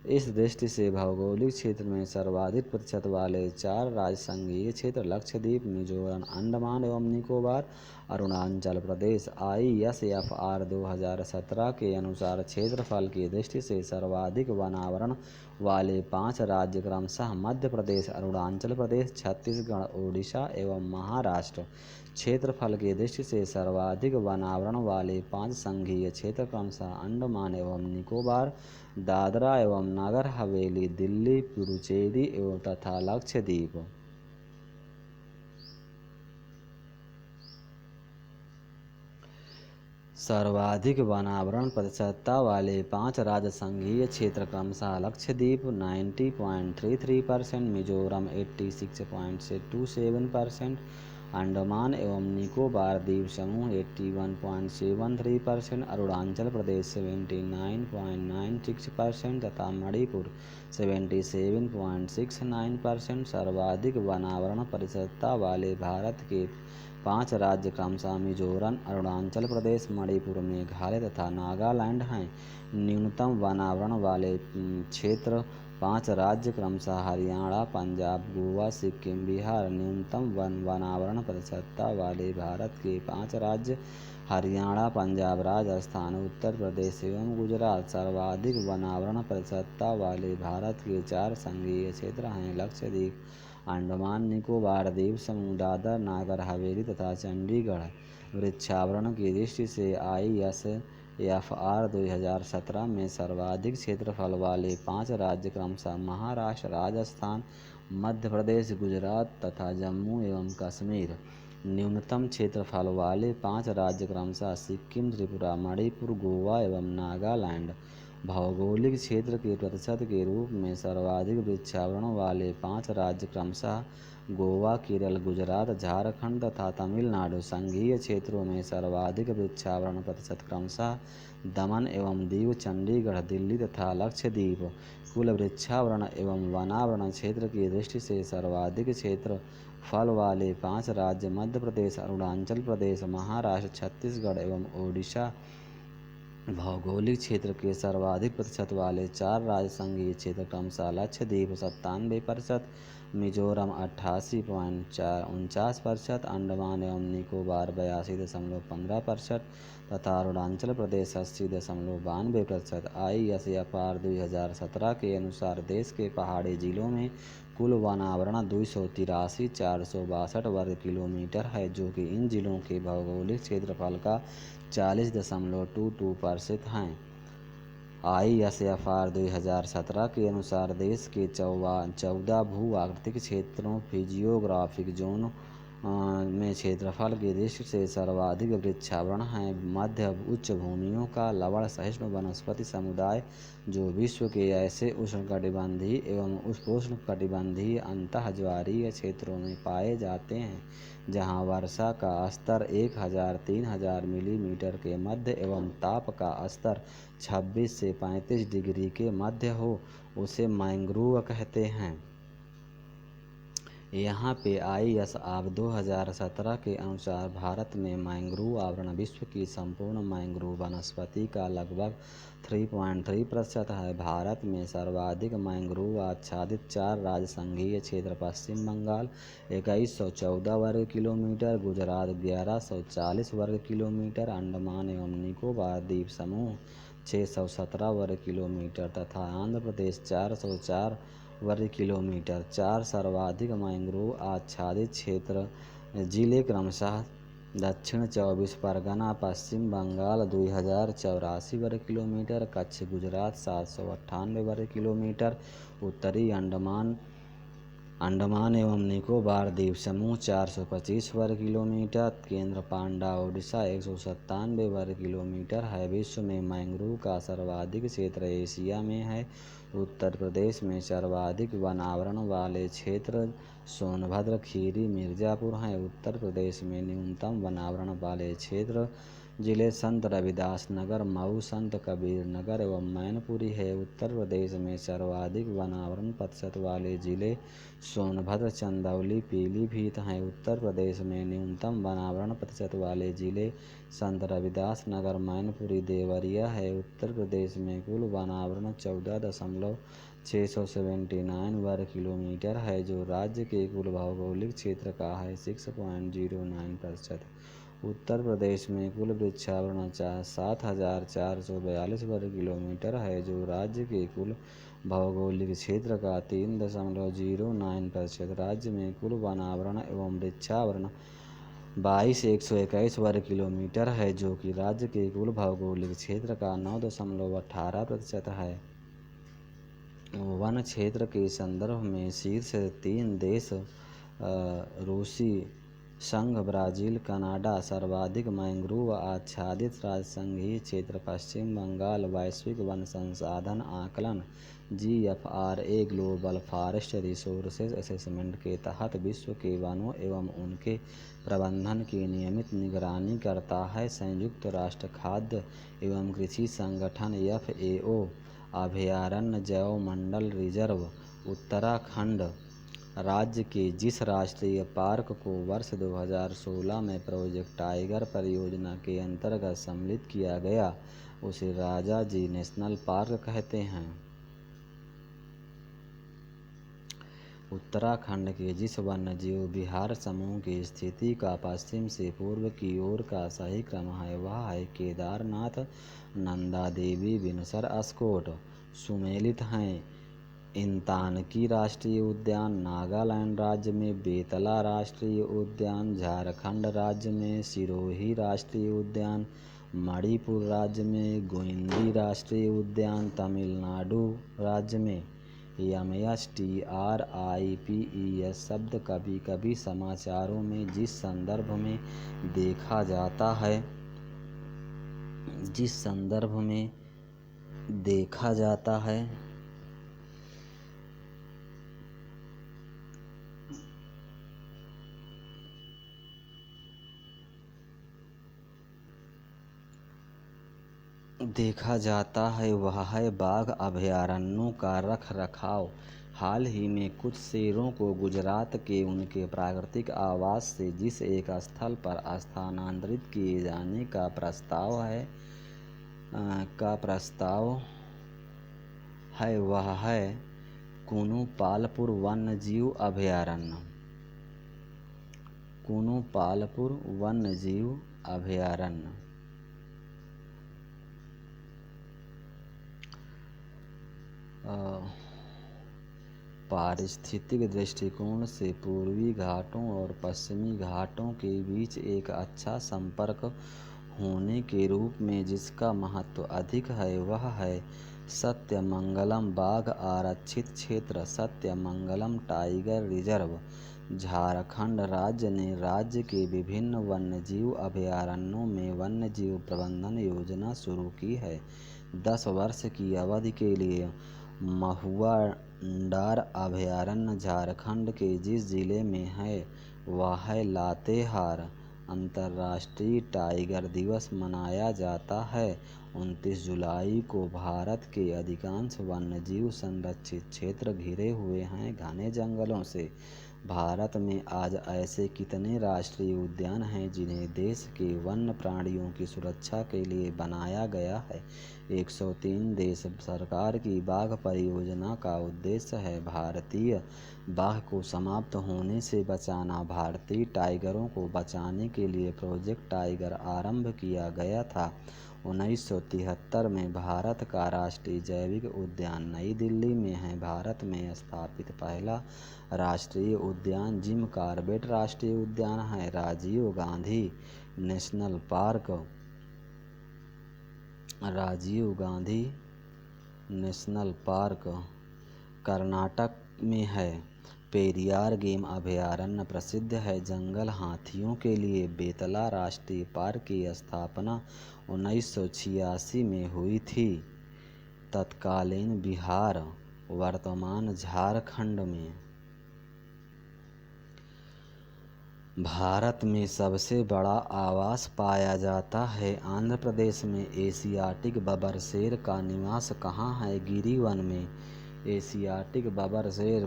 इस दृष्टि से भौगोलिक क्षेत्र में सर्वाधिक प्रतिशत वाले 4 राज्य संघीय क्षेत्र लक्षद्वीप, मिजोरम, अंडमान एवं निकोबार, अरुणाचल प्रदेश। ISFR 2017 के अनुसार क्षेत्रफल की दृष्टि से सर्वाधिक वनावरण वाले 5 राज्य क्रमशः मध्य प्रदेश, अरुणाचल प्रदेश, छत्तीसगढ़, ओडिशा एवं महाराष्ट्र। क्षेत्रफल की दृष्टि से सर्वाधिक वनावरण वाले 5 संघीय क्षेत्र क्रमशः अंडमान एवं निकोबार, दादरा एवं नगर हवेली, दिल्ली, पुडुचेरी एवं तथा लक्षद्वीप। सर्वाधिक वनावरण प्रतिशतता वाले 5 राज्य संघीय क्षेत्र क्रमशः लक्षद्वीप 90.33%, मिजोरम 86.27%, अंडमान एवं निकोबार द्वीप समूह 81.73%, अरुणाचल प्रदेश 79.96% तथा मणिपुर 77.69%। सर्वाधिक वनावरण प्रतिशतता वाले भारत के 5 राज्य क्रमशः मिजोरम, अरुणाचल प्रदेश, मणिपुर, मेघालय तथा नागालैंड हैं। न्यूनतम वनावरण वाले क्षेत्र 5 राज्य क्रमशः हरियाणा, पंजाब, गोवा, सिक्किम, बिहार। न्यूनतम वनावरण प्रतिशतता वाले भारत के 5 राज्य हरियाणा, पंजाब, राजस्थान, उत्तर प्रदेश एवं गुजरात सर्वाधिक वनावरण प्रतिशतता वाले भारत के 4 संघीय क्षेत्र हैं। लक्षद्वीप, अंडमान निकोबार द्वीप समूह, दादर नागर हवेली तथा चंडीगढ़ वृक्षावरण की दृष्टि से ISFR 2017 में सर्वाधिक क्षेत्रफल वाले 5 राज्य क्रमशः महाराष्ट्र, राजस्थान, मध्य प्रदेश, गुजरात तथा जम्मू एवं कश्मीर। न्यूनतम क्षेत्रफल वाले 5 राज्य क्रमशः सिक्किम, त्रिपुरा, मणिपुर, गोवा एवं नागालैंड। भौगोलिक क्षेत्र के प्रतिशत के रूप में सर्वाधिक वृक्षावरण वाले 5 राज्य क्रमशः गोवा, केरल, गुजरात, झारखंड तथा तमिलनाडु। संघीय क्षेत्रों में सर्वाधिक वृक्षावरण प्रतिशत क्रमशः दमन एवं दीव, चंडीगढ़, दिल्ली तथा लक्षद्वीप। कुल वृक्षावरण एवं वनावरण क्षेत्र की दृष्टि से सर्वाधिक क्षेत्रफल वाले 5 राज्य मध्य प्रदेश, अरुणाचल प्रदेश, महाराष्ट्र, छत्तीसगढ़ एवं ओडिशा। भौगोलिक क्षेत्र के सर्वाधिक प्रतिशत वाले 4 राज्य संघीय क्षेत्र क्रमशः लक्षद्वीप 97%, मिजोरम 88.49%, अंडमान एवं निकोबार 82.15% तथा अरुणाचल प्रदेश 80.92%। ISFR 2017 के अनुसार देश के पहाड़ी जिलों में कुल वनावरण 283,462 वर्ग किलोमीटर है, जो कि इन जिलों के भौगोलिक क्षेत्रफल का 40.22% हैं। ISFR 2017 के अनुसार देश के 14 भू आकृतिक क्षेत्रों फिजियोग्राफिक जोन में क्षेत्रफल की दृष्टि से सर्वाधिक वृक्षावरण है। मध्य उच्च भूमियों का लवण सहिष्णु वनस्पति समुदाय, जो विश्व के ऐसे उष्णकटिबंधीय एवं उपोष्णकटिबंधीय अंतः ज्वारीय क्षेत्रों में पाए जाते हैं, जहां वर्षा का स्तर 1000-3000 मिलीमीटर के मध्य एवं ताप का स्तर 26 से 35 डिग्री के मध्य हो, उसे मैंग्रोव कहते हैं। यहाँ पे ISFR 2017 के अनुसार भारत में मैंग्रोव आवरण विश्व की संपूर्ण मैंग्रोव वनस्पति का लगभग 3.3% है। भारत में सर्वाधिक मैंग्रोव आच्छादित 4 राज्य संघीय क्षेत्र पश्चिम बंगाल 2114 वर्ग किलोमीटर, गुजरात 1140 वर्ग किलोमीटर, अंडमान एवं निकोबार द्वीप समूह 617 वर्ग किलोमीटर तथा आंध्र प्रदेश 404 वर्ग किलोमीटर। 4 सर्वाधिक मैंग्रोव आच्छादित क्षेत्र जिले क्रमशः दक्षिण 24 परगना, पश्चिम बंगाल 2084 वर्ग किलोमीटर, कच्छ गुजरात 798 वर्ग किलोमीटर, उत्तरी अंडमान एवं निकोबार द्वीप समूह 425 वर्ग किलोमीटर, केंद्र पांडा ओडिशा 197 वर्ग किलोमीटर है। विश्व में मैंग्रोव का सर्वाधिक क्षेत्र एशिया में है। उत्तर प्रदेश में सर्वाधिक वनावरण वाले क्षेत्र सोनभद्र, खीरी, मिर्जापुर हैं। उत्तर प्रदेश में न्यूनतम वनावरण वाले क्षेत्र जिले संत रविदास नगर, मऊ, संत कबीर नगर एवं मैनपुरी है। उत्तर प्रदेश में सर्वाधिक वनावरण प्रतिशत वाले जिले सोनभद्र, चंदौली, पीलीभीत हैं। उत्तर प्रदेश में न्यूनतम वनावरण प्रतिशत वाले जिले संत रविदास नगर, मैनपुरी, देवरिया है। उत्तर प्रदेश में कुल वनावरण 14,679 वर्ग किलोमीटर है, जो राज्य के कुल भौगोलिक क्षेत्र का है 6.09%। उत्तर प्रदेश में कुल वृक्षावरण 7,442 वर्ग किलोमीटर है, जो राज्य के कुल भौगोलिक क्षेत्र का 3.09%। राज्य में कुल वनावरण एवं वृक्षावरण 22,121 वर्ग किलोमीटर है, जो कि राज्य के कुल भौगोलिक क्षेत्र का 9.18% है। वन क्षेत्र के संदर्भ में शीर्ष 3 देश रूसी संघ, ब्राज़ील, कनाडा। सर्वाधिक मैंग्रोव आच्छादित राज्य संघीय क्षेत्र पश्चिम बंगाल। वैश्विक वन संसाधन आकलन GFRA global forest resources assessment के तहत विश्व के वनों एवं उनके प्रबंधन की नियमित निगरानी करता है। संयुक्त राष्ट्र खाद्य एवं कृषि संगठन FAO अभयारण्य जैवमंडल रिजर्व उत्तराखंड राज्य के जिस राष्ट्रीय पार्क को वर्ष 2016 में प्रोजेक्ट टाइगर परियोजना के अंतर्गत सम्मिलित किया गया, उसे राजाजी नेशनल पार्क कहते हैं। उत्तराखंड के जिस वन्यजीव विहार समूह की स्थिति का पश्चिम से पूर्व की ओर का सही क्रम है वह है केदारनाथ, नंदा देवी, बिनसर, अस्कोट। सुमेलित हैं इंतानकी राष्ट्रीय उद्यान नागालैंड राज्य में, बेतला राष्ट्रीय उद्यान झारखंड राज्य में, सिरोही राष्ट्रीय उद्यान मणिपुर राज्य में, गोइंदी राष्ट्रीय उद्यान तमिलनाडु राज्य में। MSTRIPES शब्द कभी कभी समाचारों में जिस संदर्भ में देखा जाता है वह है बाघ अभयारण्यों का रख रखाव। हाल ही में कुछ शेरों को गुजरात के उनके प्राकृतिक आवास से जिस एक स्थल पर स्थानांतरित किए जाने का प्रस्ताव है वह है कुनुपालपुर वन्यजीव अभयारण्य। पारिस्थितिक दृष्टिकोण से पूर्वी घाटों और पश्चिमी घाटों के बीच एक अच्छा संपर्क होने के रूप में जिसका महत्व अधिक है वह है सत्यमंगलम बाघ आरक्षित क्षेत्र। सत्यमंगलम टाइगर रिजर्व झारखंड राज्य ने राज्य के विभिन्न वन्यजीव अभयारण्यों में वन्यजीव प्रबंधन योजना शुरू की है। 10 वर्ष की अवधि के लिए महुआ डार अभयारण्य झारखंड के जिस जिले में है वह है लातेहार। अंतर्राष्ट्रीय टाइगर दिवस मनाया जाता है 29 जुलाई को। भारत के अधिकांश वन्यजीव संरक्षित क्षेत्र घिरे हुए हैं घने जंगलों से। भारत में आज ऐसे कितने राष्ट्रीय उद्यान हैं जिन्हें देश के वन्य प्राणियों की सुरक्षा के लिए बनाया गया है। 103 देश सरकार की बाघ परियोजना का उद्देश्य है भारतीय बाघ को समाप्त होने से बचाना। भारतीय टाइगरों को बचाने के लिए प्रोजेक्ट टाइगर आरंभ किया गया था। 1973 में भारत का राष्ट्रीय जैविक उद्यान नई दिल्ली में है। भारत में स्थापित पहला राष्ट्रीय उद्यान जिम कॉर्बेट राष्ट्रीय उद्यान है। राजीव गांधी नेशनल पार्क कर्नाटक में है। पेरियार गेम अभयारण्य प्रसिद्ध है जंगल हाथियों के लिए। बेतला राष्ट्रीय पार्क की स्थापना 1986 में हुई थी। तत्कालीन बिहार वर्तमान झारखंड में। भारत में सबसे बड़ा आवास पाया जाता है आंध्र प्रदेश में। एशियाटिक बबर शेर का निवास कहाँ है? गिरिवन में। एशियाटिक बबर शेर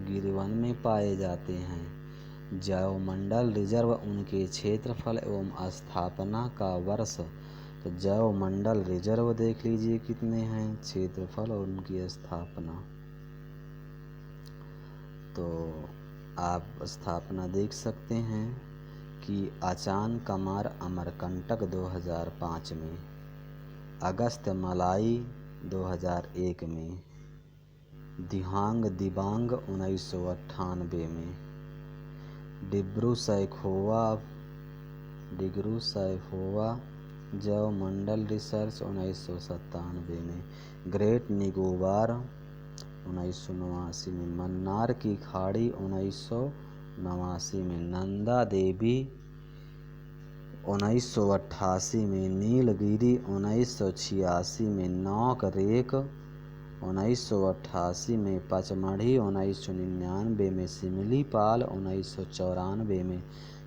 गिरिवन में पाए जाते हैं। जैवमंडल रिजर्व उनके क्षेत्रफल एवं स्थापना का वर्ष। तो जैवमंडल रिजर्व देख लीजिए कितने हैं क्षेत्रफल और उनकी स्थापना। तो आप स्थापना देख सकते हैं कि आचान कमार अमरकंटक 2005 में, अगस्त मलाई 2001 में, दिहांग दिबांग 1998 में, डिब्रू सैखोवा जैवमंडल रिसर्च 1997 में, ग्रेट निकोबार 1989 में, मन्नार की खाड़ी 1989 में, नंदा देवी 1988 में, नीलगिरी 1986 में, नौक रेक 1988 में, पचमढ़ी 1999 में, सिमलीपाल 1994 में,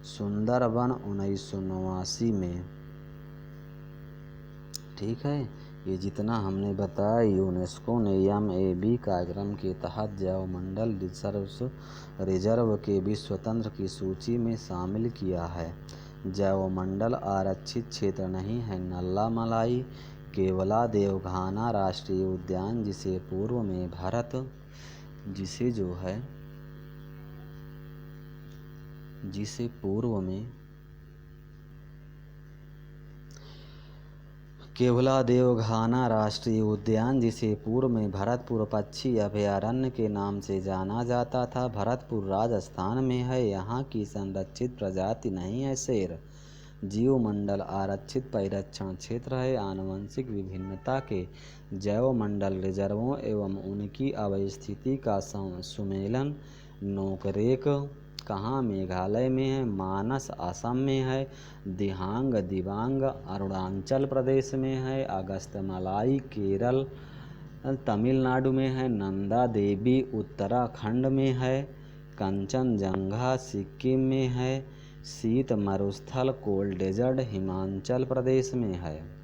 सुंदरबन 1989 में। ठीक है, ये जितना हमने बताया यूनेस्को ने MAB कार्यक्रम के तहत जैवमंडल रिजर्व के विश्व तंत्र की सूची में शामिल किया है। जैवमंडल आरक्षित क्षेत्र नहीं है। नल्ला मलाई केवला देवघाना राष्ट्रीय उद्यान जिसे पूर्व में भारत जिसे पूर्व में केवलादेव-घाना राष्ट्रीय उद्यान, जिसे पूर्व में भरतपुर पक्षी अभयारण्य के नाम से जाना जाता था, भरतपुर राजस्थान में है। यहाँ की संरक्षित प्रजाति नहीं है शेर। जीवमंडल आरक्षित परिरक्षण क्षेत्र है। आनुवंशिक विभिन्नता के जैवमंडल रिजर्वों एवं उनकी अवस्थिति का सुमेलन। नोकरेक कहाँ? मेघालय में है। मानस असम में है। दिहांग दिबांग अरुणाचल प्रदेश में है। अगस्त्यमलाई केरल तमिलनाडु में है। नंदा देवी उत्तराखंड में है। कंचनजंगा सिक्किम में है। शीत मरुस्थल कोल्ड डेजर्ट हिमाचल प्रदेश में है।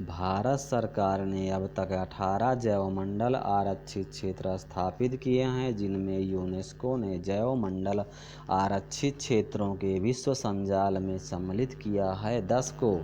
भारत सरकार ने अब तक 18 जैवमंडल आरक्षित क्षेत्र स्थापित किए हैं, जिनमें यूनेस्को ने जैवमंडल आरक्षित क्षेत्रों के विश्व संजाल में सम्मिलित किया है। 10 को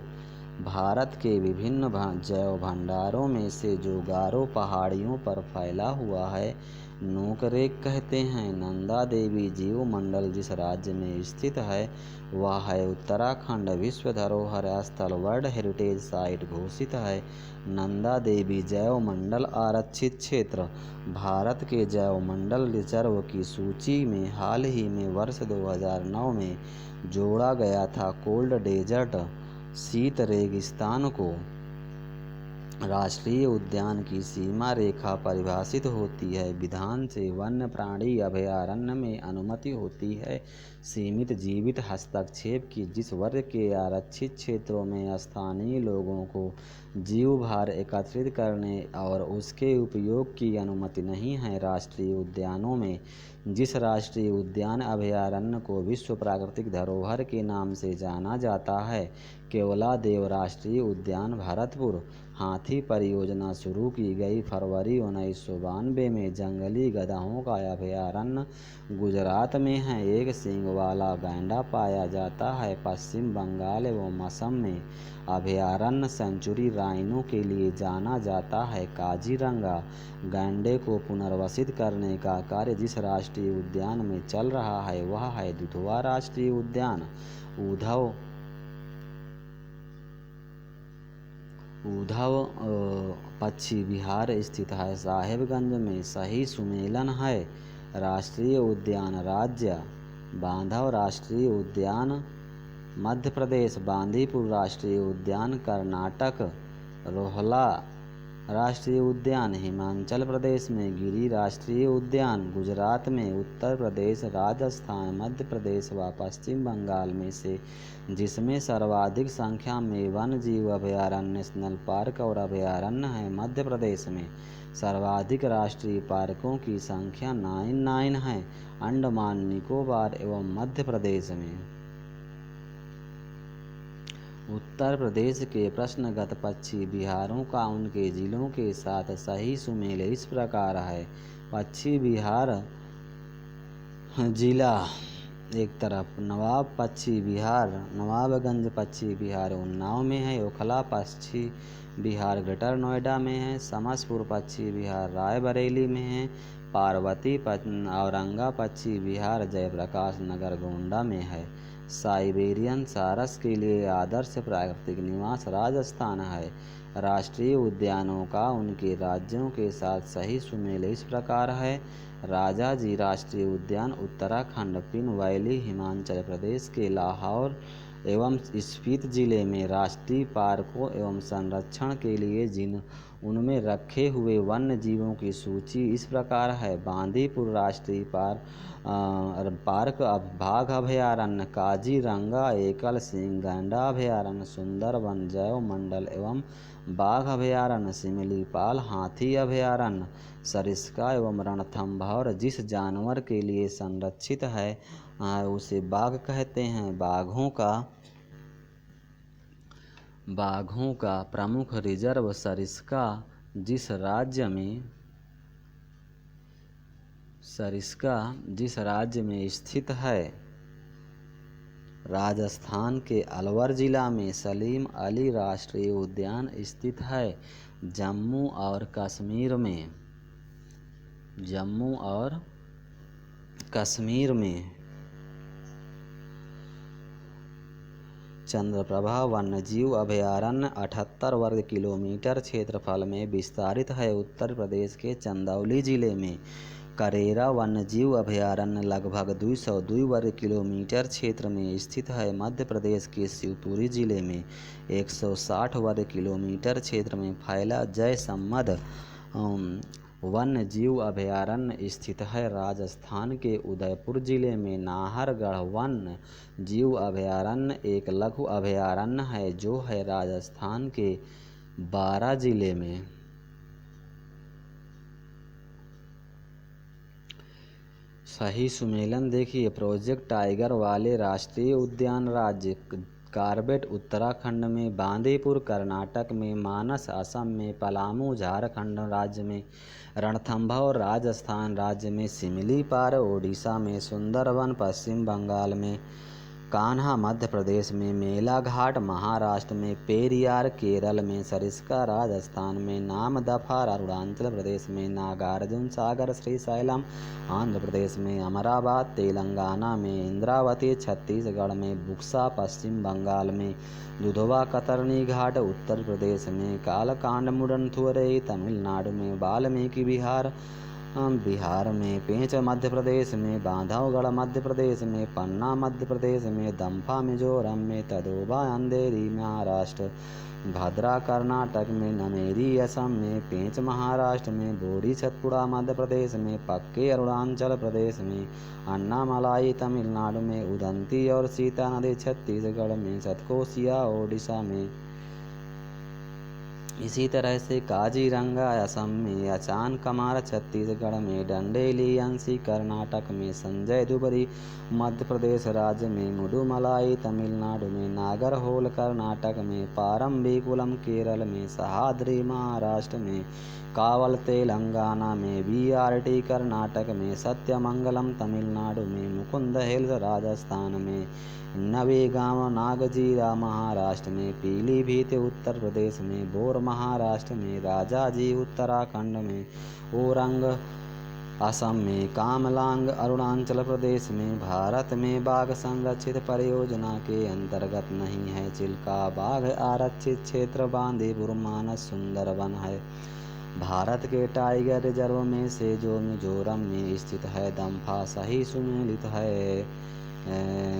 भारत के विभिन्न जैव भंडारों में से जो गारो पहाड़ियों पर फैला हुआ है, नोकरेक कहते हैं। नंदा देवी जीवमंडल जिस राज्य में स्थित है वह है उत्तराखंड। विश्व धरोहर स्थल वर्ल्ड हेरिटेज साइट घोषित है। नंदा देवी जैवमंडल आरक्षित क्षेत्र भारत के जैवमंडल रिजर्व की सूची में हाल ही में वर्ष 2009 में जोड़ा गया था। कोल्ड डेजर्ट शीत रेगिस्तान को राष्ट्रीय उद्यान की सीमा रेखा परिभाषित होती है। विधान से वन्य प्राणी अभयारण्य में अनुमति होती है सीमित जीवित हस्तक्षेप की। जिस वर्ग के आरक्षित क्षेत्रों में स्थानीय लोगों को जीवभार एकत्रित करने और उसके उपयोग की अनुमति नहीं है। राष्ट्रीय उद्यानों में जिस राष्ट्रीय उद्यान अभयारण्य को विश्व प्राकृतिक धरोहर के नाम से जाना जाता है, केवलादेव राष्ट्रीय उद्यान भरतपुर। हाथी परियोजना शुरू की गई फरवरी 1992 में। जंगली गधों का अभयारण्य गुजरात में है। एक सींग वाला गैंडा पाया जाता है। पश्चिम बंगाल एवं असम में अभयारण्य सेंचुरी राइनो के लिए जाना जाता है। काजीरंगा गैंडे को पुनर्वसित करने का कार्य जिस राष्ट्रीय उद्यान में चल रहा है वह है दुधवा राष्ट्रीय उद्यान। उद्धव पक्षी विहार स्थित है साहेबगंज में। सही सुमेलन है। राष्ट्रीय उद्यान राज्य बांधव राष्ट्रीय उद्यान मध्य प्रदेश। बांदीपुर राष्ट्रीय उद्यान कर्नाटक। रोहला राष्ट्रीय उद्यान हिमाचल प्रदेश में। गिरी राष्ट्रीय उद्यान गुजरात में। उत्तर प्रदेश, राजस्थान, मध्य प्रदेश व पश्चिम बंगाल में से जिसमें सर्वाधिक संख्या में वन्य जीव अभयारण्य नेशनल पार्क और अभयारण्य है। मध्य प्रदेश में सर्वाधिक राष्ट्रीय पार्कों की संख्या 99 है। अंडमान निकोबार एवं मध्य प्रदेश में। उत्तर प्रदेश के प्रश्नगत पक्षी विहारों का उनके जिलों के साथ सही सुमेल इस प्रकार है। पक्षी विहार जिला एक तरफ नवाब पक्षी विहार नवाबगंज पक्षी विहार उन्नाव में है। ओखला पक्षी विहार ग्रेटर नोएडा में है। समसपुर पक्षी विहार रायबरेली में है। पार्वती औरंगा पक्षी विहार जयप्रकाश नगर गोंडा में है। साइबेरियन सारस के लिए आदर्श प्राकृतिक निवास राजस्थान है। राष्ट्रीय उद्यानों का उनके राज्यों के साथ सही सुमेल इस प्रकार है। राजाजी राष्ट्रीय उद्यान उत्तराखंड। पिन वैली हिमाचल प्रदेश के लाहौर एवं स्पीति जिले में। राष्ट्रीय पार्कों एवं संरक्षण के लिए जिन उनमें रखे हुए वन्य जीवों की सूची इस प्रकार है। बांदीपुर राष्ट्रीय पार्क बाघ अभयारण्य। काजीरंगा एकल सींग गैंडा अभयारण्य। सुंदरबन जैव मंडल एवं बाघ अभयारण्य। सिमलीपाल हाथी अभयारण्य। सरिस्का एवं रणथंभौर जिस जानवर के लिए संरक्षित है उसे बाघ कहते हैं। बाघों का प्रमुख रिजर्व सरिस्का जिस राज्य में स्थित है। राजस्थान के अलवर जिला में सलीम अली राष्ट्रीय उद्यान स्थित है। जम्मू और कश्मीर में जम्मू और कश्मीर में चंद्रप्रभा वन्यजीव अभयारण्य 78 वर्ग किलोमीटर क्षेत्रफल में विस्तारित है। उत्तर प्रदेश के चंदौली जिले में करेरा वन्यजीव अभयारण्य लगभग 202 वर्ग किलोमीटर क्षेत्र में स्थित है। मध्य प्रदेश के शिवपुरी जिले में 160 वर्ग किलोमीटर क्षेत्र में फैला जयसम्मद वन्यजीव अभयारण्य स्थित है। राजस्थान के उदयपुर जिले में नाहरगढ़ वन्य जीव अभयारण्य एक लघु अभयारण्य है जो है राजस्थान के बारां जिले में। सही सुमेलन देखिए। प्रोजेक्ट टाइगर वाले राष्ट्रीय उद्यान राज्य कार्बेट उत्तराखंड में, बांदीपुर कर्नाटक में, मानस असम में, पलामू झारखंड राज्य में, रणथंभौर राजस्थान राज्य में, सिमलीपाल ओडिशा में, सुंदरवन पश्चिम बंगाल में, कान्हा मध्य प्रदेश में, मेलाघाट महाराष्ट्र में, पेरियार केरल में, सरिस्का राजस्थान में, नामदफा अरुणाचल प्रदेश में, नागार्जुन सागर श्रीशैलम आंध्र प्रदेश में, अमरावती तेलंगाना में, इंद्रावती छत्तीसगढ़ में, बुक्सा पश्चिम बंगाल में, दुधवा कतरनी घाट उत्तर प्रदेश में, कालकांड मुडनथुरई तमिलनाडु में, वाल्मीकि बिहार में, पेंच मध्य प्रदेश में, बांधवगढ़ मध्य प्रदेश में, पन्ना मध्य प्रदेश में, दम्फा मिजोरम में, तदोबा अंधेरी महाराष्ट्र, भद्रा कर्नाटक में, नमेरी असम में, पेंच महाराष्ट्र में, बोरी सतपुड़ा मध्य प्रदेश में, पक्के अरुणाचल प्रदेश में, अन्नामलाई तमिलनाडु में, उदंती और सीता नदी छत्तीसगढ़ में, सतकोसिया ओडिशा में। इसी तरह से काजीरंगा असम में, अचान कमार छत्तीसगढ़ में, डंडेली अंसी कर्नाटक में, संजय दुबरी मध्य प्रदेश राज्य में, मुडुमलाई तमिलनाडु में, नागरहोल कर्नाटक में, पारम्बिकुलम केरल में, सहाद्री महाराष्ट्र में, कावल तेलंगाना में, बीआरटी कर्नाटक में, सत्यमंगलम तमिलनाडु में, मुकुंद हिल्स राजस्थान में, नवेगांव नागजीरा महाराष्ट्र में, पीलीभीत उत्तर प्रदेश में, बोर महाराष्ट्र में, राजाजी उत्तराखंड में, ओरंग असम में, कामलांग अरुणाचल प्रदेश में। भारत में बाघ संरक्षित परियोजना के अंतर्गत नहीं है। चिल्का बाघ आरक्षित क्षेत्र बांदीपुर मानस सुंदरवन है। भारत के टाइगर रिजर्व में से जो मिजोरम में स्थित है। दम्फा सही सुमेलित है।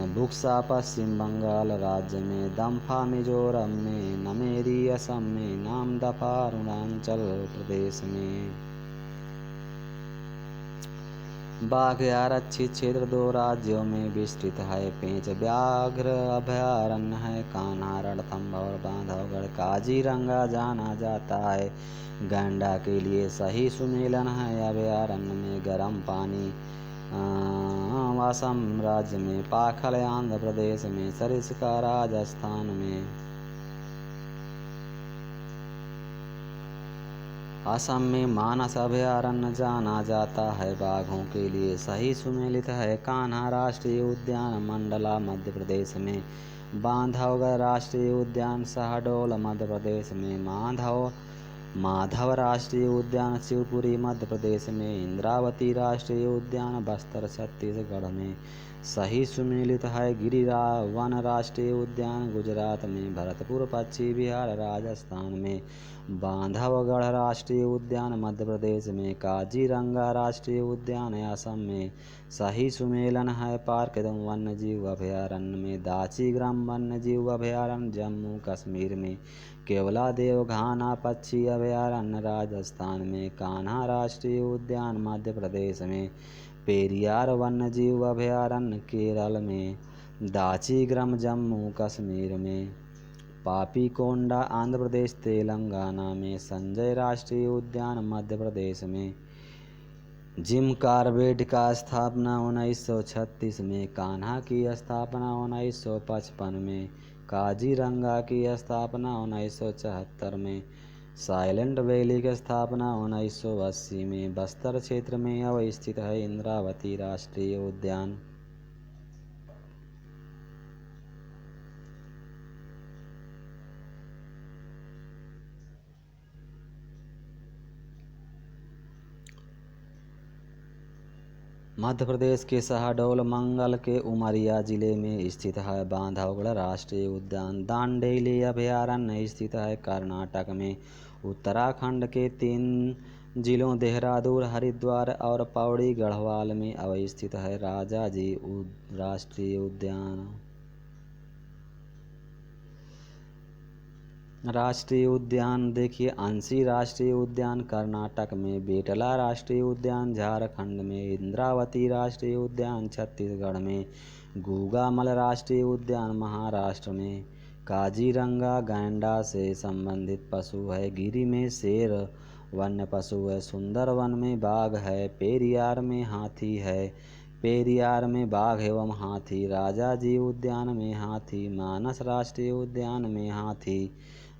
बुक्सा पश्चिम बंगाल राज्य में, दम्फा मिजोरम में, नमेरी असम में, नामदफा अरुणाचल प्रदेश में। बाघ आरक्षित क्षेत्र 2 राज्यों में विस्तृत है। पेंच व्याघ्र अभयारण्य है। कान्हा रणथंभौर बांधवगढ़ काजीरंगा जाना जाता है। गैंडा के लिए सही सुमेलन है। अभयारण्य में गर्म पानी असम राज्य में, पाखल आंध्र प्रदेश में, सरिस्का राजस्थान में। असम में मानस अभयारण्य जाना जाता है। बाघों के लिए सही सुमेलित है। कान्हा राष्ट्रीय उद्यान मंडला मध्य प्रदेश में, बांधवगढ़ राष्ट्रीय उद्यान शहडोल मध्य प्रदेश में, माधव राष्ट्रीय उद्यान शिवपुरी मध्य प्रदेश में, इंद्रावती राष्ट्रीय उद्यान बस्तर छत्तीसगढ़ में। सही सुमेलित है। गिरिराज वन राष्ट्रीय उद्यान गुजरात में, भरतपुर पक्षी विहार राजस्थान में, बांधवगढ़ राष्ट्रीय उद्यान मध्य प्रदेश में, काजीरंगा राष्ट्रीय उद्यान असम में। सही सुमेलन है। पार्कदम वन्यजीव अभयारण्य में, दाचीग्राम वन्यजीव अभयारण्य जम्मू कश्मीर में, केवलादेव घाना पक्षी अभयारण्य राजस्थान में, कान्हा राष्ट्रीय उद्यान मध्य प्रदेश में, पेरियार वन्यजीव अभयारण्य केरल में, दाचीग्राम जम्मू कश्मीर में, पापीकोंडा आंध्र प्रदेश तेलंगाना में, संजय राष्ट्रीय उद्यान मध्य प्रदेश में। जिम कॉर्बेट का स्थापना 1936 में, कान्हा की स्थापना 1955 में, काजीरंगा की स्थापना 1974 में, साइलेंट वैली की स्थापना 1980 में। बस्तर क्षेत्र में अवस्थित है इंद्रावती राष्ट्रीय उद्यान। मध्य प्रदेश के शहडोल मंगल के उमरिया जिले में स्थित है बांधवगढ़ राष्ट्रीय उद्यान। दांडेली अभयारण्य स्थित है कर्नाटक में। उत्तराखंड के 3 जिलों देहरादून, हरिद्वार और पौड़ी गढ़वाल में अवस्थित है राजाजी राष्ट्रीय उद्यान। राष्ट्रीय उद्यान देखिए, अंशी राष्ट्रीय उद्यान कर्नाटक में, बेटला राष्ट्रीय उद्यान झारखंड में, इंद्रावती राष्ट्रीय उद्यान छत्तीसगढ़ में, गूगामल राष्ट्रीय उद्यान महाराष्ट्र में। काजीरंगा गैंडा से संबंधित पशु है। गिरी में शेर वन्य पशु है। सुंदरवन में बाघ है। पेरियार में हाथी है। पेरियार में बाघ एवं हाथी। राजाजी उद्यान में हाथी। मानस राष्ट्रीय उद्यान में हाथी।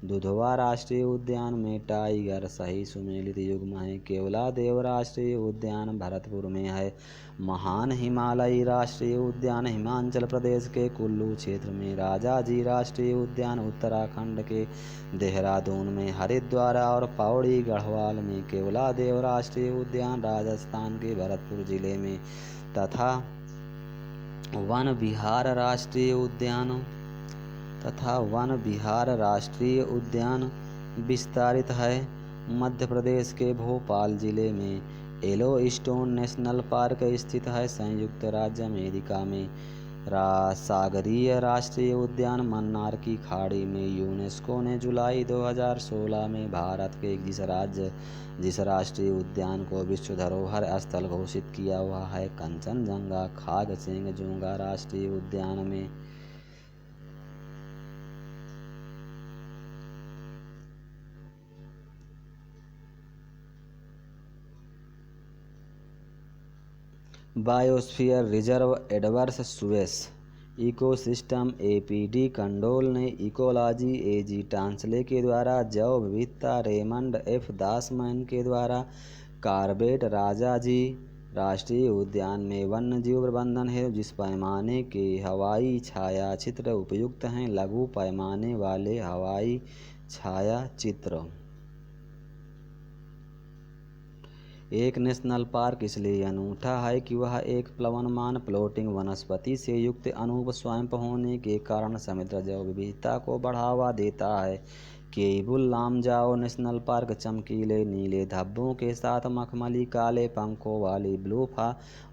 दुधवा राष्ट्रीय उद्यान में टाइगर सही सुमेलित युग्म है। केवलादेव राष्ट्रीय उद्यान भरतपुर में है। महान हिमालयी राष्ट्रीय उद्यान हिमाचल प्रदेश के कुल्लू क्षेत्र में। राजाजी राष्ट्रीय उद्यान उत्तराखंड के देहरादून में। हरिद्वार और पौड़ी गढ़वाल में। केवलादेव राष्ट्रीय उद्यान राजस्थान के भरतपुर जिले में तथा वन विहार राष्ट्रीय उद्यान विस्तारित है मध्य प्रदेश के भोपाल जिले में। येलोस्टोन नेशनल पार्क स्थित है संयुक्त राज्य अमेरिका में। सागरीय राष्ट्रीय उद्यान मन्नार की खाड़ी में। यूनेस्को ने जुलाई 2016 में भारत के जिस राष्ट्रीय उद्यान को विश्व धरोहर स्थल घोषित किया हुआ है कंचनजंगा खागसिंगजुंगा राष्ट्रीय उद्यान में। Biosphere reserve adverse Suez ecosystem APD condole ने इकोलॉजी AG टांसले के द्वारा जैव विविधता रेमंड F दासमैन के द्वारा कार्बेट राजाजी राष्ट्रीय उद्यान में वन्यजीव प्रबंधन है। जिस पैमाने के हवाई छायाचित्र उपयुक्त हैं। लघु पैमाने वाले हवाई छायाचित्र। एक नेशनल पार्क इसलिए अनूठा है कि वह एक प्लवनमान फ्लोटिंग वनस्पति से युक्त अनूप स्वयं होने के कारण समुद्र जैव विविधता को बढ़ावा देता है। केबुल लामजाओ नेशनल पार्क चमकीले नीले धब्बों के साथ मखमली काले पंखों वाली ब्लू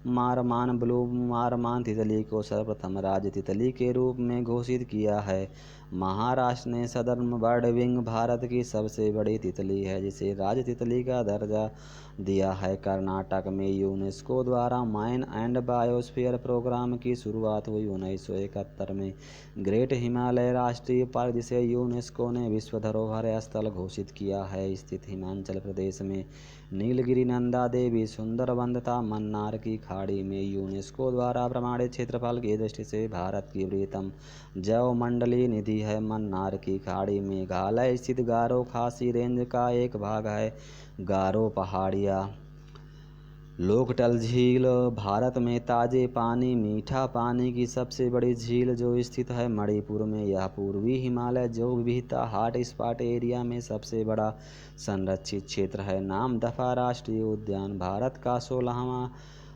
मारमान तितली को सर्वप्रथम राज्य तितली के रूप में घोषित किया है। महाराष्ट्र ने सदर्न बर्ड विंग भारत की सबसे बड़ी तितली है जिसे राज्य तितली का दर्जा दिया है। कर्नाटक में यूनेस्को द्वारा माइन एंड बायोस्फीयर प्रोग्राम की शुरुआत हुई 1971 में। ग्रेट हिमालय राष्ट्रीय पार्क जिसे यूनेस्को ने विश्व धरोहर स्थल घोषित किया है स्थित हिमाचल प्रदेश में। नीलगिरी नंदा देवी सुंदरवन तथा मन्नार की खाड़ी में यूनेस्को द्वारा प्रमाणित क्षेत्रफल की दृष्टि से भारत की बृहत्तम जैवमंडलीय निधि है। मन्नार की खाड़ी मेघालय स्थित गारो खासी रेंज का एक भाग है। गारो पहाड़ियाँ। लोकटल झील भारत में ताजे पानी मीठा पानी की सबसे बड़ी झील जो स्थित है मणिपुर में। यह पूर्वी हिमालय जैव विविधता हॉट स्पॉट एरिया में सबसे बड़ा संरक्षित क्षेत्र है। नामदफा राष्ट्रीय उद्यान भारत का 16वां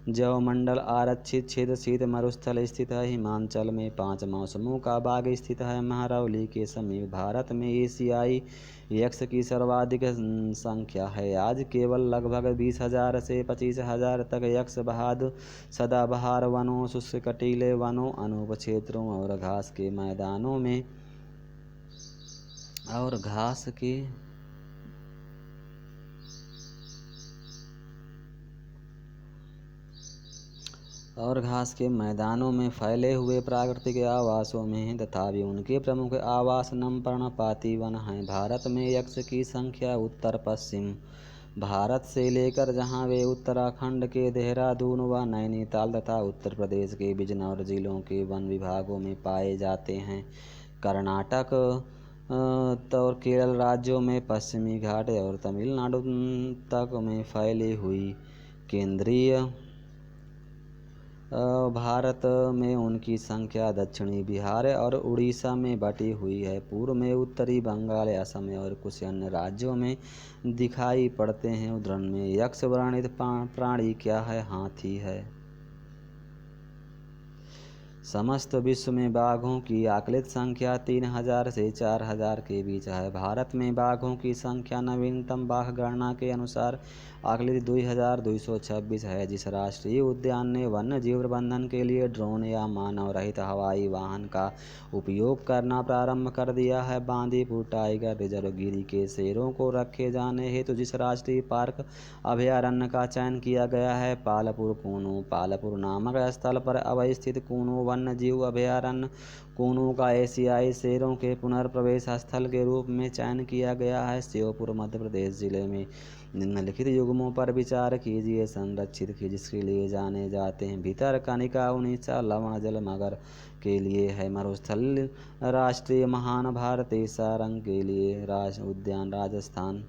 जैवमंडल आरक्षित क्षेत्र शीत मरुस्थल स्थित है। हिमाचल में 5 मौसमों का बाग स्थित है। महरौली के समीप भारत में एशियाई यक्ष की सर्वाधिक संख्या है। आज केवल लगभग 20,000 से 25,000 तक यक्ष सदाबहार वनों, शुष्क कटीले वनों, अनूप क्षेत्रों और घास के मैदानों में घास के मैदानों में फैले हुए प्राकृतिक आवासों में हैं तथापि उनके प्रमुख आवास नम पर्णपाती वन हैं। भारत में यक्ष की संख्या उत्तर पश्चिम भारत से लेकर जहां वे उत्तराखंड के देहरादून व नैनीताल तथा उत्तर प्रदेश के बिजनौर जिलों के वन विभागों में पाए जाते हैं। कर्नाटक और केरल राज्यों में पश्चिमी घाट और तमिलनाडु तक में फैली हुई। केंद्रीय भारत में उनकी संख्या दक्षिणी बिहार और उड़ीसा में बटी हुई है। पूर्व में उत्तरी बंगाल, असम और कुछ अन्य राज्यों में दिखाई पड़ते हैं। उदाहरण में यक्ष वर्णित प्राणी क्या है? हाथी है। समस्त विश्व में बाघों की आकलित संख्या 3000 से 4000 के बीच है। भारत में बाघों की संख्या नवीनतम बाघ गणना के अनुसार आकलित 2226 है। जिस राष्ट्रीय उद्यान ने वन्य जीव प्रबंधन के लिए ड्रोन या मानव रहित हवाई वाहन का उपयोग करना प्रारंभ कर दिया है। बांदीपुर टाइगर रिजर्व गिरी के शेरों को रखे जाने हेतु जिस राष्ट्रीय पार्क अभयारण्य का चयन किया गया है पालपुर कूनू। पालपुर नामक स्थल पर अवस्थित कूनू वन्य जीव अभयारण्य कूनू का एशियाई शेरों के पुनर्प्रवेश स्थल के रूप में चयन किया गया है। श्योपुर मध्य प्रदेश जिले में निम्नलिखित युग्मों पर विचार कीजिए। संरक्षित खिज्र के लिए जाने जाते हैं भितरकनिका उनीचा लवण जल मगर के लिए है मरुस्थल राष्ट्रीय महान भारतीय सारंग के लिए राष्ट्रीय उद्यान राजस्थान।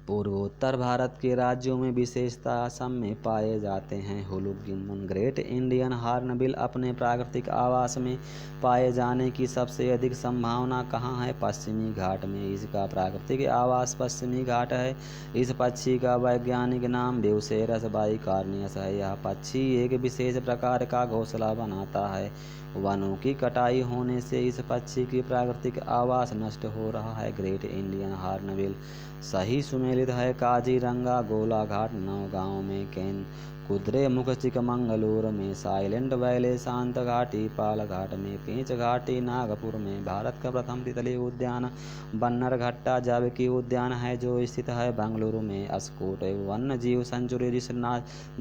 पूर्वोत्तर भारत के राज्यों में विशेषता असम में पाए जाते हैं। हुलुक गिम्बन ग्रेट इंडियन हॉर्नबिल अपने प्राकृतिक आवास में पाए जाने की सबसे अधिक संभावना कहाँ है? पश्चिमी घाट में। इसका प्राकृतिक आवास पश्चिमी घाट है। इस पक्षी का वैज्ञानिक नाम ब्यूसेरस बाइकॉर्नियस है। यह पक्षी एक विशेष प्रकार का घोंसला बनाता है। वनों की कटाई होने से इस पक्षी की प्राकृतिक आवास नष्ट हो रहा है। ग्रेट इंडियन हॉर्नबिल सही सुमेलित है। काजीरंगा गोलाघाट नौगांव में, कैन कुद्रे मुख चिकमंगलूर में, साइलेंट वैली शांत घाटी पालघाट में, पेंच घाटी नागपुर में। भारत का प्रथम तितली उद्यान बन्नरघट्टा जबकि उद्यान है जो स्थित है बेंगलुरु में। अस्कोट वन्य जीव सेंचुरी जिस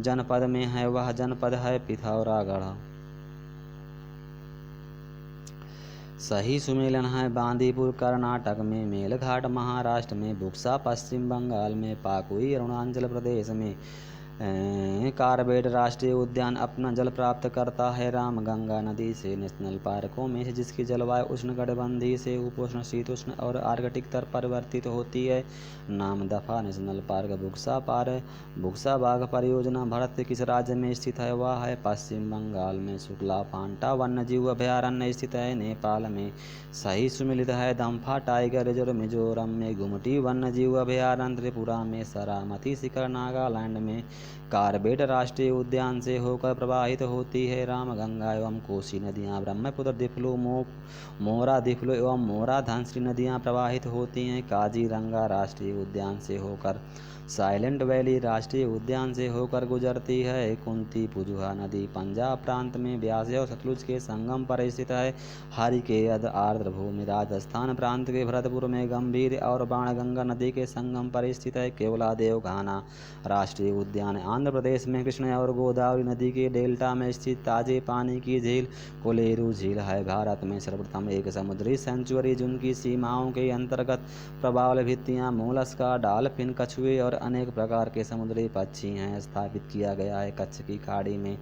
जनपद में है वह जनपद है पिथौरागढ़। सही सुमेलन है। बांदीपुर कर्नाटक में, मेलघाट महाराष्ट्र में, बुक्सा पश्चिम बंगाल में, पाकुई अरुणाचल प्रदेश में। कार्बेट राष्ट्रीय उद्यान अपना जल प्राप्त करता है रामगंगा नदी से। नेशनल पार्कों में से जिसकी जलवायु उष्णकटिबंधीय से उपोष्ण शीतोष्ण और आर्कटिक तक परिवर्तित होती है। नामदफा नेशनल पार्क बुक्सा बाघ परियोजना भारत के किस राज्य में स्थित है? वह है पश्चिम बंगाल में। शुक्ला फांटा वन्य जीव अभयारण्य स्थित है नेपाल में। सही सुमेलित है। दम्फा टाइगर रिजर्व मिजोरम में। गुमटी वन्य जीव अभयारण्य त्रिपुरा में। सरामती शिखर नागालैंड में। कार्बेट राष्ट्रीय उद्यान से होकर प्रवाहित होती है। रामगंगा एवं कोसी नदियाँ ब्रह्मपुत्र दिफ्लू मोरा दिफ्लू एवं मोरा धनश्री नदियाँ प्रवाहित होती हैं। काजीरंगा राष्ट्रीय उद्यान से होकर साइलेंट वैली राष्ट्रीय उद्यान से होकर गुजरती है। कुंती पुजुहा नदी पंजाब प्रांत में ब्यास और सतलुज के संगम पर स्थित है। हरिकेयद आर्द्र भूमि राजस्थान प्रांत के भरतपुर में गंभीर और बाणगंगा नदी के संगम पर स्थित है। केवलादेव घाना राष्ट्रीय उद्यान आंध्र प्रदेश में कृष्ण और गोदावरी नदी के डेल्टा में स्थित ताजे पानी की झील कोलेरू झील है। भारत में सर्वप्रथम एक समुद्री सेंचुरी जिनकी सीमाओं के अंतर्गत प्रवाल भित्तियां मोलस्का डॉल्फिन कछुए और अनेक प्रकार के समुद्री पक्षी हैं स्थापित किया गया है। कच्छ की खाड़ी में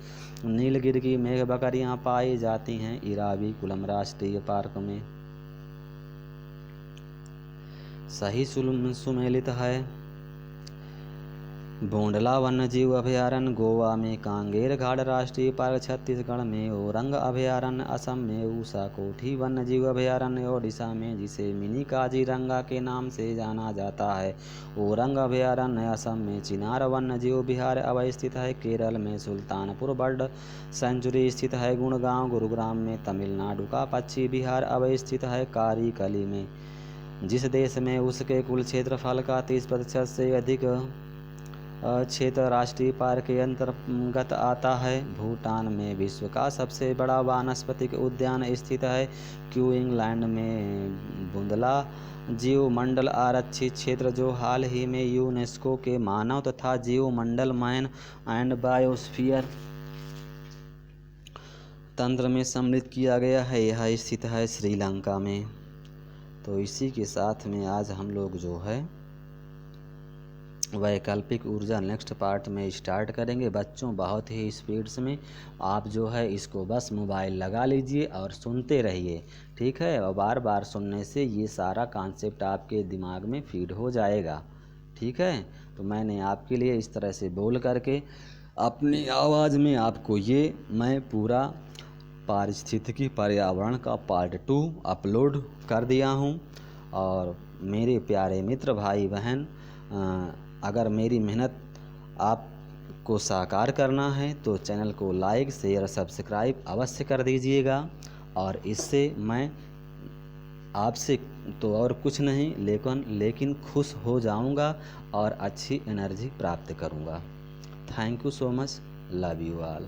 नीलगिरी की मेघ बकरियां पाई जाती हैं। इरावी कुलम राष्ट्रीय पार्क में। सही सुमेलित है। बोंडला वन्यजीव अभयारण्य गोवा में। कांगेर घाट राष्ट्रीय पार्क छत्तीसगढ़ में। ओरंग अभयारण्य असम में। ऊषा कोठी वन्यजीव अभयारण्य ओडिशा में जिसे मिनी काजीरंगा के नाम से जाना जाता है। ओरंग अभयारण्य असम में। चिनार वन्यजीव विहार अवस्थित है केरल में। सुल्तानपुर बर्ड सेंचुरी स्थित है गुड़गांव गुरुग्राम में। तमिलनाडु का पक्षी विहार अवस्थित है कारीकली में। जिस देश में उसके कुल क्षेत्रफल का 30% से अधिक क्षेत्र राष्ट्रीय पार्क के अंतर्गत आता है। भूटान में विश्व का सबसे बड़ा वानस्पतिक उद्यान स्थित है क्यूइंगलैंड में। बुंदला जीव मंडल आरक्षित क्षेत्र जो हाल ही में यूनेस्को के मानव तथा जीव मंडल मैन एंड बायोस्फीयर तंत्र में सम्मिलित किया गया है। यह स्थित है श्रीलंका में। तो इसी के साथ में आज हम लोग जो है वैकल्पिक ऊर्जा नेक्स्ट पार्ट में स्टार्ट करेंगे। बच्चों बहुत ही स्पीड्स में आप जो है इसको बस मोबाइल लगा लीजिए और सुनते रहिए, ठीक है। और बार बार सुनने से ये सारा कॉन्सेप्ट आपके दिमाग में फीड हो जाएगा, ठीक है। तो मैंने आपके लिए इस तरह से बोल करके अपनी आवाज़ में आपको ये मैं पूरा पारिस्थितिकी पर्यावरण का पार्ट 2 अपलोड कर दिया हूँ। और मेरे प्यारे मित्र भाई बहन, अगर मेरी मेहनत आप को साकार करना है तो चैनल को लाइक शेयर सब्सक्राइब अवश्य कर दीजिएगा। और इससे मैं आपसे तो और कुछ नहीं लेकिन खुश हो जाऊंगा और अच्छी एनर्जी प्राप्त करूंगा। Thank you so much. Love you all.